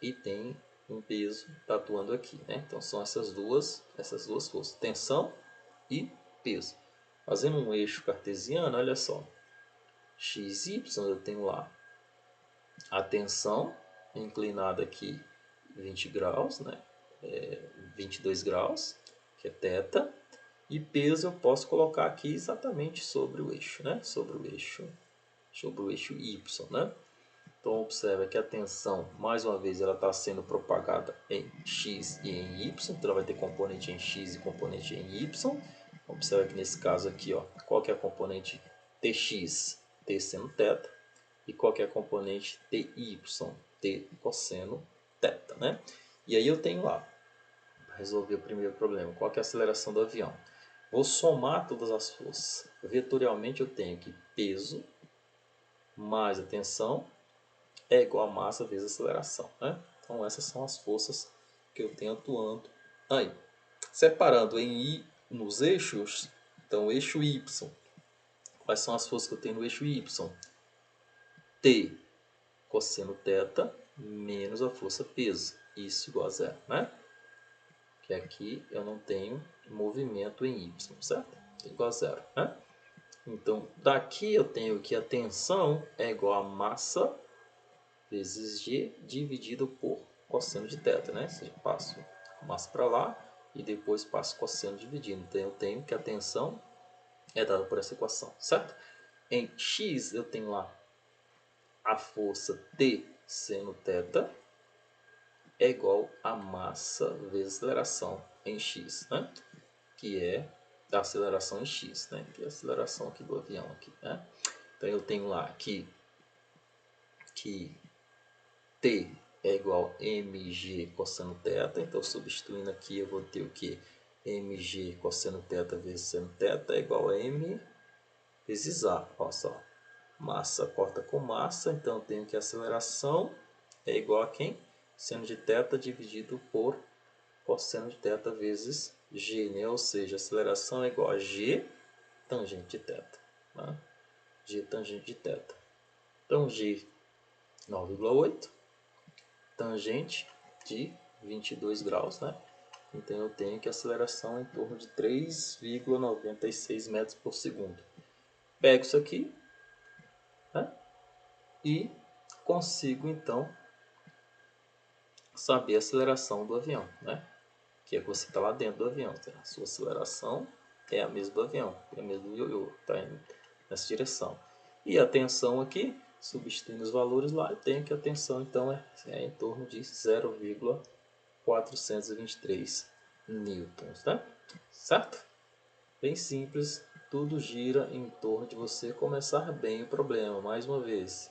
e tem um peso está atuando aqui, né? Então são essas duas forças, tensão e peso. Fazendo um eixo cartesiano, olha só, x, y, eu tenho lá a tensão inclinada aqui 20 graus, né? 22 graus, que é θ, e peso eu posso colocar aqui exatamente sobre o eixo, né? Sobre o eixo y, né? Então observa que a tensão, mais uma vez, ela está sendo propagada em x e em y, então ela vai ter componente em x e componente em y. Observa que nesse caso aqui, ó, qual que é a componente tx? T seno θ. E qual que é a componente ty? T cosseno θ, né? E aí eu tenho lá, para resolver o primeiro problema, qual que é a aceleração do avião? Vou somar todas as forças. Vetorialmente eu tenho que peso mais a tensão é igual a massa vezes a aceleração, né? Então essas são as forças que eu tenho atuando aí. Separando nos eixos, então eixo y, quais são as forças que eu tenho no eixo y? T cosseno θ menos a força peso, isso igual a zero, né? Que aqui eu não tenho movimento em y, certo? Igual a zero, né? Então daqui eu tenho que a tensão é igual a massa vezes G dividido por cosseno de θ, né? Ou seja, passo massa para lá e depois passo cosseno dividindo. Então eu tenho que a tensão é dada por essa equação, certo? Em x eu tenho lá a força T seno θ é igual a massa vezes aceleração em x, né? Que é a aceleração em x, né? Que é a aceleração aqui do avião aqui, né? Então eu tenho lá que T é igual a mg cosseno θ, então substituindo aqui eu vou ter o que? mg cosseno θ vezes seno θ é igual a m vezes a. Olha só, massa corta com massa, então eu tenho que a aceleração é igual a quem? Seno de θ dividido por cosseno de θ vezes g, né? Ou seja, a aceleração é igual a g tangente de θ, né? G tangente de θ. Então g 9,8, tangente de 22 graus, né? Então eu tenho que a aceleração é em torno de 3,96 metros por segundo. Pego isso aqui, né? E consigo então saber a aceleração do avião, né? Que é que você está lá dentro do avião. A sua aceleração é a mesma do avião, é a mesma do ioiô, está indo nessa direção. E a tensão aqui, substituindo os valores lá, eu tenho que a tensão então é em torno de 0,423 newtons, né? Certo? Bem simples, tudo gira em torno de você começar bem o problema. Mais uma vez,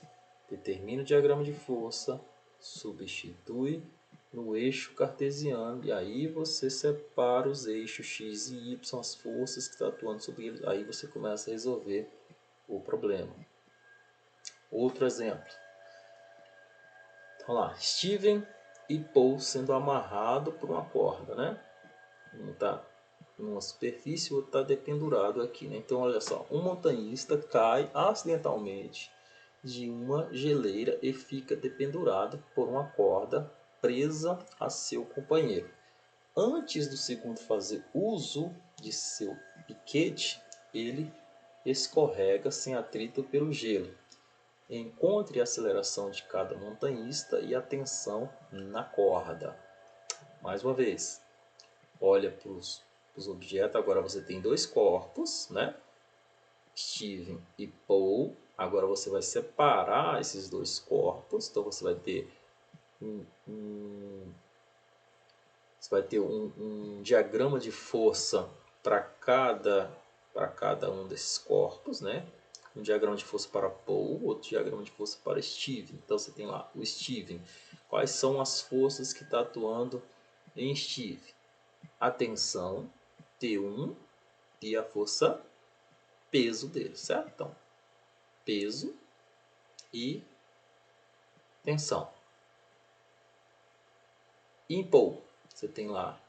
determina o diagrama de força, substitui no eixo cartesiano e aí você separa os eixos x e y, as forças que estão atuando sobre eles. Aí você começa a resolver o problema. Outro exemplo. Então lá, Steven e Paul sendo amarrado por uma corda, né? Um está numa superfície, o outro está dependurado aqui, né? Então olha só, um montanhista cai acidentalmente de uma geleira e fica dependurado por uma corda presa a seu companheiro. Antes do segundo fazer uso de seu piquete, ele escorrega sem atrito pelo gelo. Encontre a aceleração de cada montanhista e a tensão na corda. Mais uma vez, olha para os objetos. Agora você tem dois corpos, né? Steven e Paul. Agora você vai separar esses dois corpos. Então você vai ter um diagrama de força para cada um desses corpos, né? Um diagrama de força para Paul, outro diagrama de força para Steven. Então você tem lá o Steven. Quais são as forças que está atuando em Steven? A tensão, T1, e a força peso dele, certo? Então, peso e tensão. Em Paul, você tem lá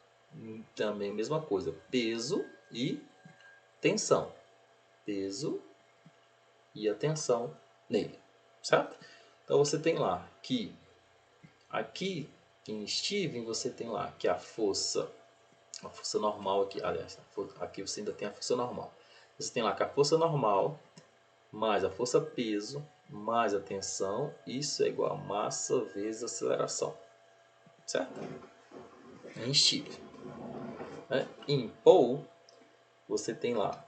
também a mesma coisa, peso e tensão. Peso e a tensão nele, certo? Então você tem lá que aqui em Steven você tem lá que a força normal aqui, aliás, aqui você ainda tem a força normal. Você tem lá que a força normal mais a força peso mais a tensão, isso é igual a massa vezes aceleração, certo? Em Steven. Em Paul, você tem lá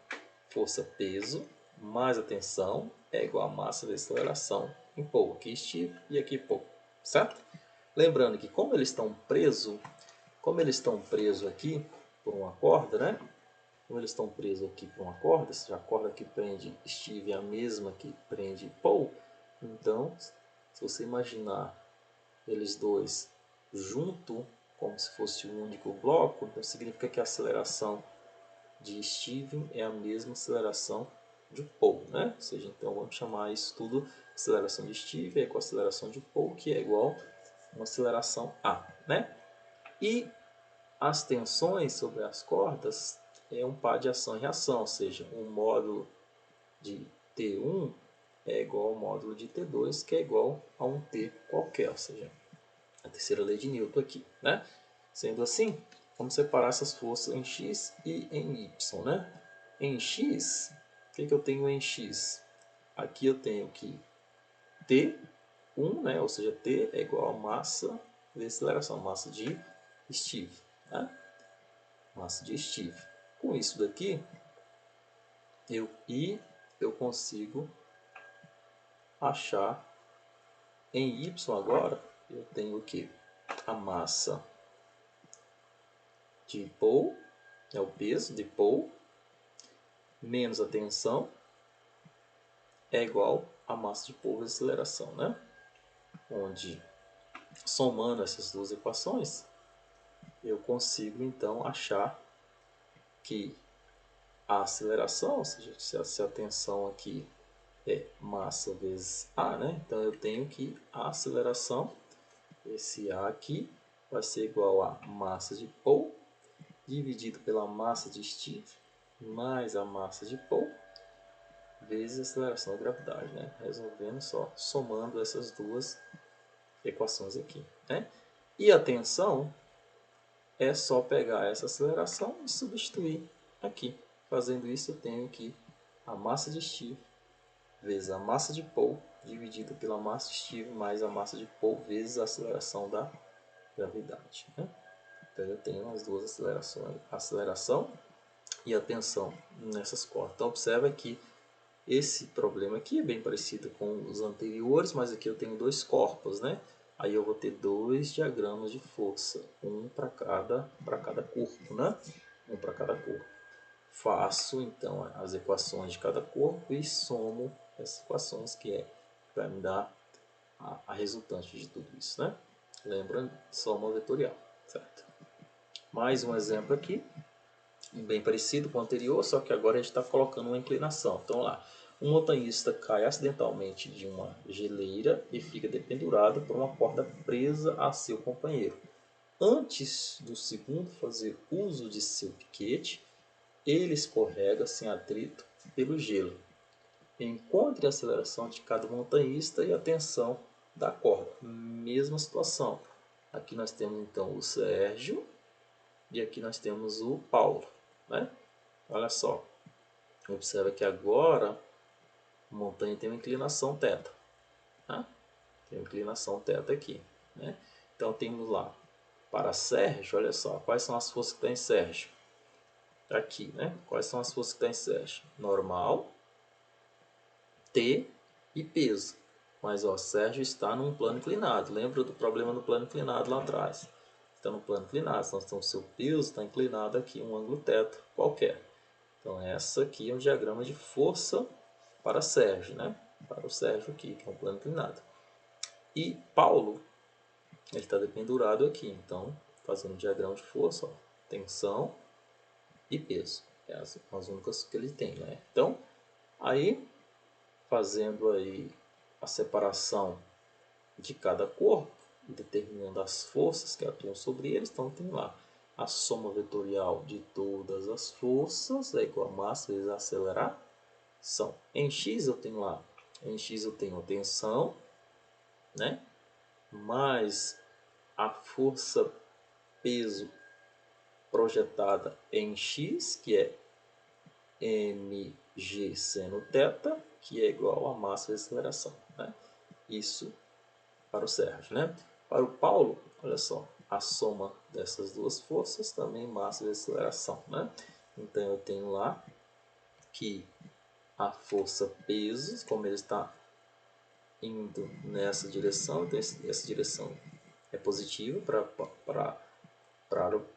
força peso mais a tensão é igual a massa vezes aceleração. Em Paul, aqui Steven e aqui Paul, certo? Lembrando que como eles estão presos aqui por uma corda, né? Como eles estão presos aqui por uma corda, se a corda que prende Steve é a mesma que prende Paul, então, se você imaginar eles dois junto, como se fosse um único bloco, então significa que a aceleração de Steven é a mesma aceleração de Paul, né? Ou seja, então vamos chamar isso tudo aceleração de Steven com a aceleração de Paul, que é igual a uma aceleração A, né? E as tensões sobre as cordas é um par de ação e reação, ou seja, um módulo de T1 é igual ao módulo de T2, que é igual a um T qualquer, ou seja, a terceira lei de Newton aqui, né? Sendo assim, vamos separar essas forças em X e em Y, né? Em X, o que eu tenho em X? Aqui eu tenho que T1, né? Ou seja, T é igual a massa vezes aceleração, massa de Steve, né? Massa de Steve. Com isso daqui, eu consigo achar em Y agora, eu tenho o que? A massa de Paul, é o peso de Paul, menos a tensão, é igual a massa de Paul vezes aceleração, né? Onde, somando essas duas equações, eu consigo então achar que a aceleração, ou seja, se a tensão aqui é massa vezes A, né? Então eu tenho que a aceleração, esse A aqui, vai ser igual a massa de Paul dividido pela massa de Steve mais a massa de Paul vezes a aceleração da gravidade, né? Resolvendo só, somando essas duas equações aqui, né? E a tensão é só pegar essa aceleração e substituir aqui. Fazendo isso, eu tenho que a massa de Steve vezes a massa de Paul dividido pela massa de Steve mais a massa de Paul vezes a aceleração da gravidade, né? Então eu tenho as duas acelerações, a aceleração e a tensão nessas cordas. Então observa que esse problema aqui é bem parecido com os anteriores, mas aqui eu tenho dois corpos, né? Aí eu vou ter dois diagramas de força, um para cada corpo, né? Um para cada corpo. Faço então as equações de cada corpo e somo essas equações que vai me dar a resultante de tudo isso, né? Lembra, soma vetorial, certo? Mais um exemplo aqui, bem parecido com o anterior, só que agora a gente está colocando uma inclinação. Então lá, um montanhista cai acidentalmente de uma geleira e fica dependurado por uma corda presa a seu companheiro. Antes do segundo fazer uso de seu piquete, ele escorrega sem atrito pelo gelo. Encontre a aceleração de cada montanhista e a tensão da corda. Mesma situação. Aqui nós temos então o Sérgio e aqui nós temos o Paulo, né? Olha só, observa que agora a montanha tem uma inclinação θ. Tá? Tem inclinação θ aqui, né? Então temos lá, para Sérgio, olha só, quais são as forças que tem em Sérgio? Aqui, né? Quais são as forças que tem em Sérgio? Normal, T e peso. Mas ó, Sérgio está num plano inclinado. Lembra do problema do plano inclinado lá atrás? Está no plano inclinado, então o seu peso está inclinado aqui, um ângulo θ qualquer. Então essa aqui é um diagrama de força para Sérgio, né? Para o Sérgio aqui, que é um plano inclinado. E Paulo, ele está dependurado aqui, então fazendo um diagrama de força, ó, tensão e peso. É as únicas que ele tem, né? Então, aí fazendo aí a separação de cada corpo, determinando as forças que atuam sobre eles, então tem lá a soma vetorial de todas as forças é igual a massa vezes a aceleração. Em x eu tenho lá, em x eu tenho a tensão, né? Mais a força peso projetada em x, que é mg seno θ, que é igual a massa vezes aceleração, né? Isso para o Sérgio, né? Para o Paulo, olha só, a soma dessas duas forças também massa vezes aceleração, né? Então eu tenho lá que a força peso, como ele está indo nessa direção, então essa direção é positiva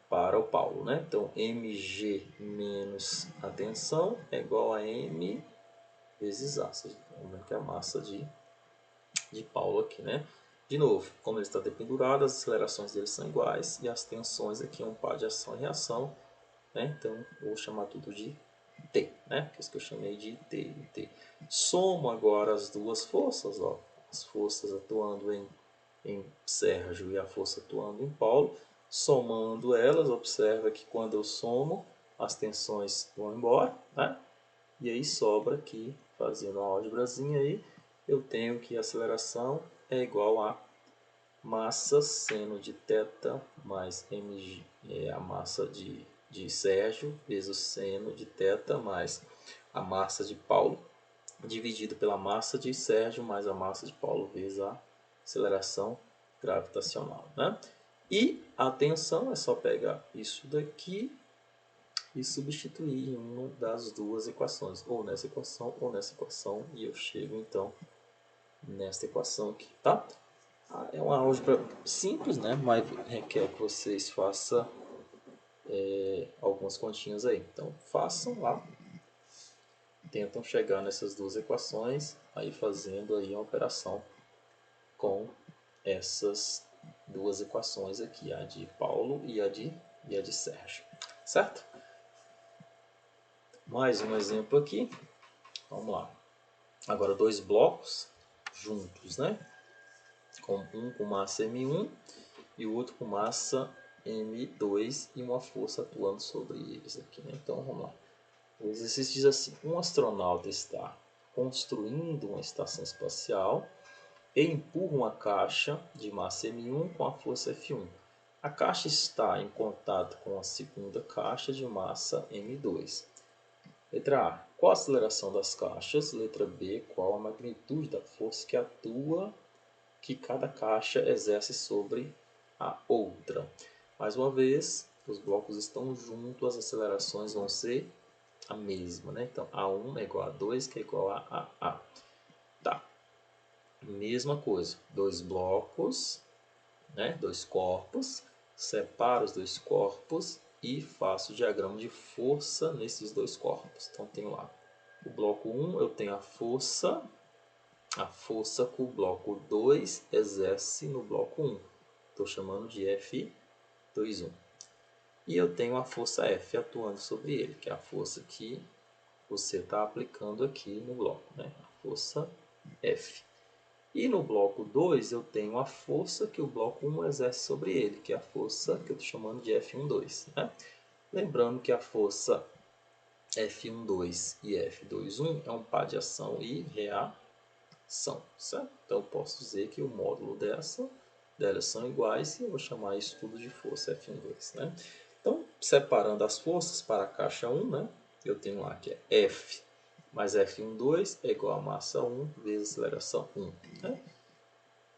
para o Paulo, né? Então mg menos a tensão é igual a m vezes a, que é a massa de Paulo aqui, né? De novo, como ele está dependurado, as acelerações dele são iguais e as tensões aqui é um par de ação e reação, né? Então eu vou chamar tudo de T, né? Que é isso que eu chamei de T e T. Somo agora as duas forças, ó, as forças atuando em Sérgio e a força atuando em Paulo. Somando elas, observa que quando eu somo, as tensões vão embora, né? E aí sobra aqui, fazendo uma álgebrazinha aí, eu tenho que a aceleração é igual a massa seno de θ mais mg, a massa de Sérgio, vezes o seno de θ mais a massa de Paulo, dividido pela massa de Sérgio mais a massa de Paulo, vezes a aceleração gravitacional, né? E a tensão é só pegar isso daqui e substituir em uma das duas equações, ou nessa equação, e eu chego então nesta equação aqui, tá? É uma álgebra simples, né? Mas requer que vocês façam algumas continhas aí. Então façam lá, tentam chegar nessas duas equações, aí fazendo aí uma operação com essas duas equações aqui, a de Paulo e a de Sérgio, certo? Mais um exemplo aqui, vamos lá. Agora dois blocos juntos, né? Um com massa M1 e o outro com massa M2 e uma força atuando sobre eles aqui, né? Então vamos lá. O exercício diz assim: um astronauta está construindo uma estação espacial e empurra uma caixa de massa M1 com a força F1. A caixa está em contato com a segunda caixa de massa M2. Letra A. Qual a aceleração das caixas? Letra B. Qual a magnitude da força que cada caixa exerce sobre a outra? Mais uma vez, os blocos estão juntos, as acelerações vão ser a mesma, né? Então, A1 é igual a 2, que é igual a A. Tá. Mesma coisa. Dois blocos, né? Dois corpos. Separo os dois corpos e faço o diagrama de força nesses dois corpos. Então, tenho lá o bloco 1, eu tenho a força que o bloco 2 exerce no bloco 1. Estou chamando de F21. E eu tenho a força F atuando sobre ele, que é a força que você está aplicando aqui no bloco, né? A força F. E no bloco 2 eu tenho a força que o bloco 1 exerce sobre ele, que é a força que eu estou chamando de F12, né? Lembrando que a força F12 e F21 é um par de ação e reação, certo? Então eu posso dizer que o módulo delas são iguais e eu vou chamar isso tudo de força F12, né? Então, separando as forças para a caixa 1, né? Eu tenho lá que é F mais F12 é igual a massa 1 vezes aceleração 1, né?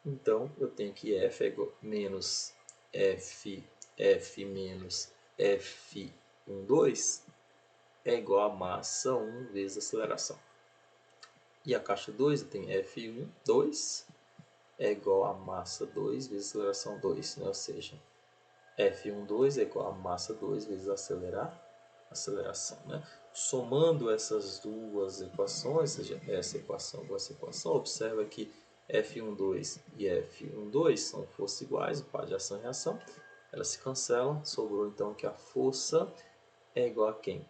Então, eu tenho que F é igual menos F menos F12 é igual a massa 1 vezes a aceleração. E a caixa 2 eu tenho F12 é igual a massa 2 vezes a aceleração 2, né? Ou seja, F12 é igual a massa 2 vezes a aceleração. Né? Somando essas duas equações, ou seja, essa equação com essa equação, observa que F12 e F12 são forças iguais, o par de ação e reação, elas se cancelam, sobrou então que a força é igual a quem?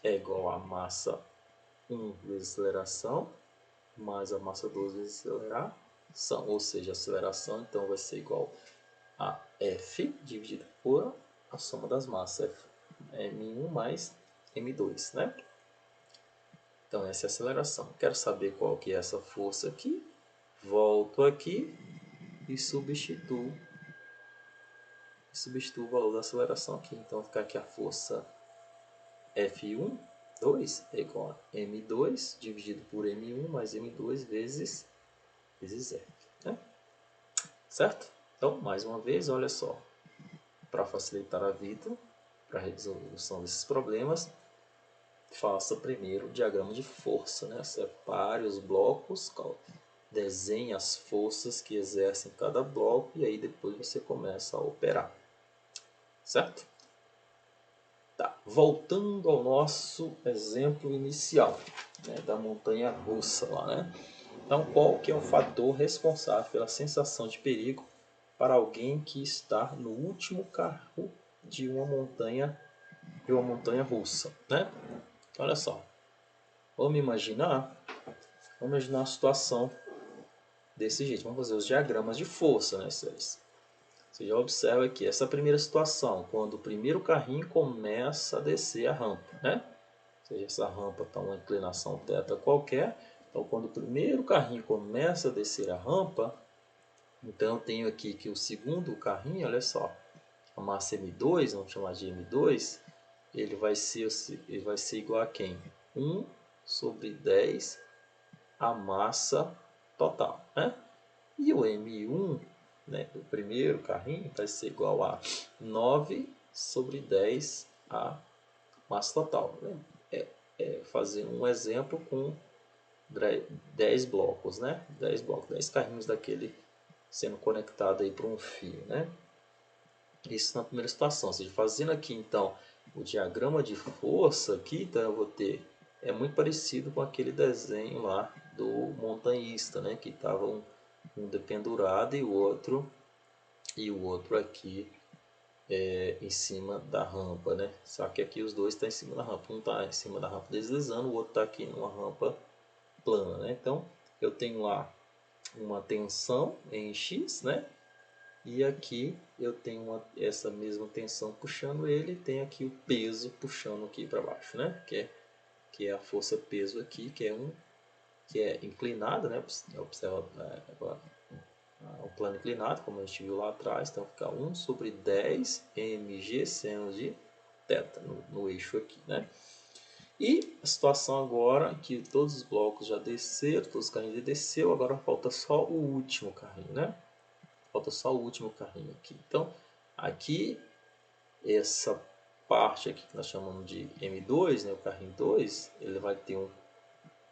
É igual a massa 1 vezes a aceleração, mais a massa 2 vezes a aceleração, ou seja, a aceleração então vai ser igual a F dividido por a soma das massas, M1 mais M2, né? Então essa é a aceleração. Quero saber qual que é essa força aqui. Volto aqui e substituo o valor da aceleração aqui. Então fica aqui a força F1, 2 é igual a M2 dividido por M1 mais M2 vezes F, né? Certo? Então, mais uma vez, olha só, para facilitar a vida, para a resolução desses problemas, faça primeiro o diagrama de força, né? Separe os blocos, desenhe as forças que exercem cada bloco e aí depois você começa a operar, certo? Tá. Voltando ao nosso exemplo inicial, né, da montanha russa lá, né? Então, qual que é o fator responsável pela sensação de perigo para alguém que está no último carro de uma montanha russa, né? Olha só, vamos imaginar uma situação desse jeito. Vamos fazer os diagramas de força, né, Célis? Você já observa aqui essa primeira situação, quando o primeiro carrinho começa a descer a rampa, né? Ou seja, essa rampa está uma inclinação θ qualquer. Então, quando o primeiro carrinho começa a descer a rampa, então eu tenho aqui que o segundo carrinho, olha só, a massa M2, vamos chamar de M2, ele vai ser igual a quem? 1 sobre 10 a massa total, né? E o M1, né, do primeiro carrinho, vai ser igual a 9 sobre 10 a massa total. Né? Fazer um exemplo com 10 blocos, né? 10 blocos, 10 carrinhos daquele sendo conectado aí para um fio, né? Isso na primeira situação. Ou seja, fazendo aqui então o diagrama de força aqui, então eu vou ter muito parecido com aquele desenho lá do montanhista, né? Que estava um dependurado e o outro aqui em cima da rampa, né? Só que aqui os dois estão em cima da rampa. Um está em cima da rampa deslizando, o outro está aqui numa rampa plana, né? Então eu tenho lá uma tensão em X, né? E aqui eu tenho essa mesma tensão puxando ele, e tem aqui o peso puxando aqui para baixo, né? Que é a força peso aqui, que é inclinada, né? Observa o plano inclinado, como a gente viu lá atrás, então fica 1 sobre 10 mg seno de θ no eixo aqui, né? E a situação agora que todos os blocos já desceram, todos os carrinhos já desceu, agora falta só o último carrinho, né? Falta só o último carrinho aqui. Então, aqui, essa parte aqui que nós chamamos de M2, né, o carrinho 2, ele vai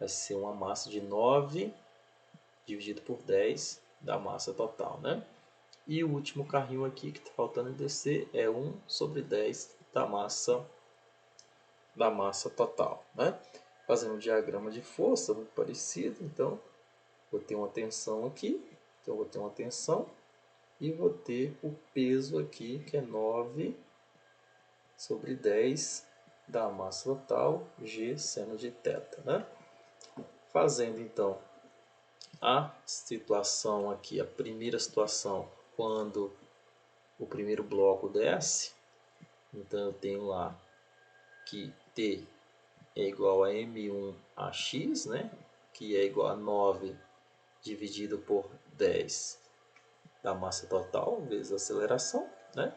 ser uma massa de 9 dividido por 10 da massa total, né? E o último carrinho aqui que está faltando descer é 1 sobre 10 da massa total, né? Fazendo um diagrama de força muito parecido, então vou ter uma tensão aqui, então vou ter uma tensão e vou ter o peso aqui que é 9 sobre 10 da massa total G seno de θ, né? Fazendo então a situação aqui, a primeira situação, quando o primeiro bloco desce, então eu tenho lá que T é igual a M1AX, né? Que é igual a 9 dividido por 10 da massa total vezes a aceleração, né?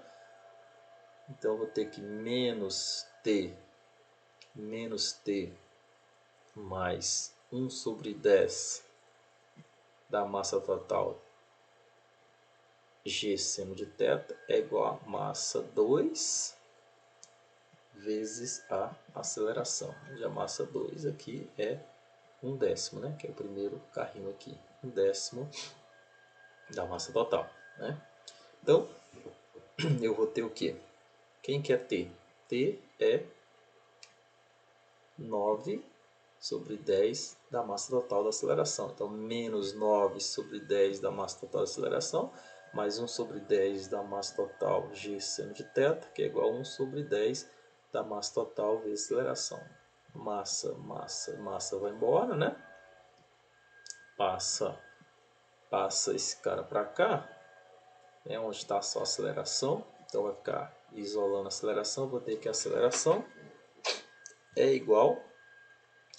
Então eu vou ter que menos T mais 1 sobre 10 da massa total G seno de θ é igual a massa 2 vezes a aceleração. Onde a massa 2 aqui é 1/10, né? Que é o primeiro carrinho aqui. 1/10 da massa total, né? Então, eu vou ter o quê? Quem que é T? T é 9 sobre 10 da massa total da aceleração. Então, menos 9 sobre 10 da massa total da aceleração, mais 1 sobre 10 da massa total G seno de θ, que é igual a 1 sobre 10 da massa total vezes aceleração. Massa, massa, massa vai embora, né? Passa esse cara para cá, né, onde está só a aceleração. Então, vai ficar isolando a aceleração. Vou ter que a aceleração é igual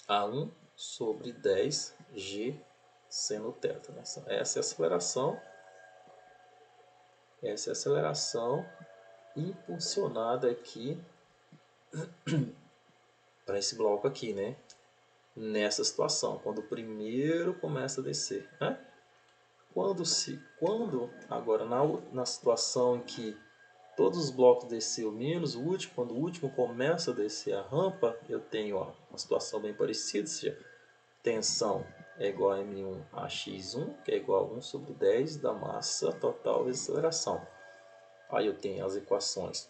a 1 sobre 10 G seno θ. Né? Essa é a aceleração. Essa é a aceleração impulsionada aqui para esse bloco aqui, né? Nessa situação, quando o primeiro começa a descer, né? Quando agora na situação em que todos os blocos desceram menos o último, quando o último começa a descer a rampa, eu tenho uma situação bem parecida, ou seja, tensão é igual a M1 a X1, que é igual a 1 sobre 10 da massa total vezes aceleração. Aí eu tenho as equações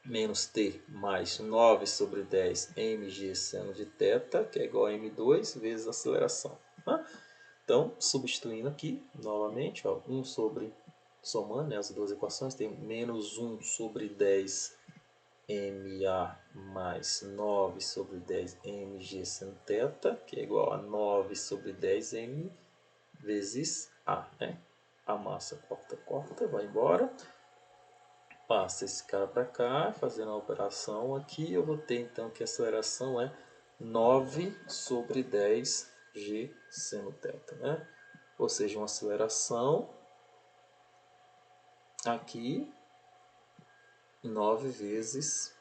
menos T mais 9 sobre 10 mg seno de θ, que é igual a M2 vezes a aceleração. Né? Então, substituindo aqui, novamente, 1 sobre, somando, né, as duas equações, tem menos 1 sobre 10 MA mais 9 sobre 10 mg seno θ, que é igual a 9 sobre 10 M vezes A. Né? A massa corta, vai embora. Passa esse cara para cá, fazendo a operação aqui, eu vou ter então que a aceleração é 9 sobre 10 G seno θ, né? Ou seja, uma aceleração aqui 9 vezes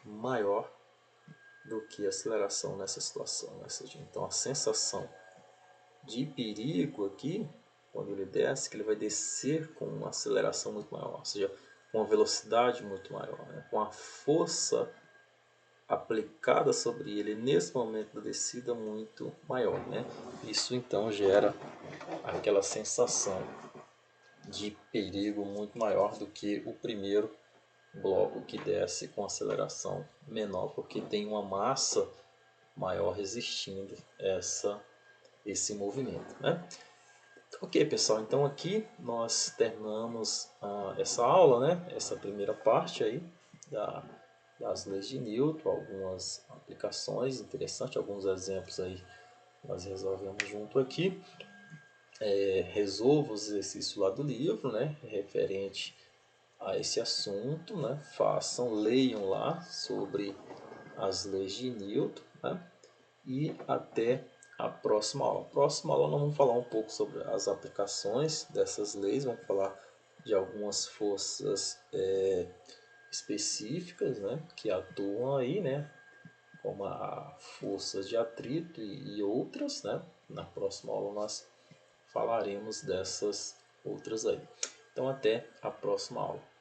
maior do que a aceleração nessa situação. Né? Então a sensação de perigo aqui, quando ele desce, que ele vai descer com uma aceleração muito maior, ou seja, com uma velocidade muito maior, né? Com a força aplicada sobre ele nesse momento da descida muito maior, né? Isso então gera aquela sensação de perigo muito maior do que o primeiro bloco que desce com aceleração menor, porque tem uma massa maior resistindo esse movimento, né? Ok, pessoal, então aqui nós terminamos essa aula, né? Essa primeira parte aí das leis de Newton, algumas aplicações interessantes, alguns exemplos aí nós resolvemos junto aqui. Resolva os exercícios lá do livro, né? Referente a esse assunto, né? Façam, leiam lá sobre as leis de Newton, né? E até a próxima aula. Próxima aula nós vamos falar um pouco sobre as aplicações dessas leis, vamos falar de algumas forças específicas, né, que atuam aí, né, como a forças de atrito e outras, né. Na próxima aula nós falaremos dessas outras aí. Então até a próxima aula.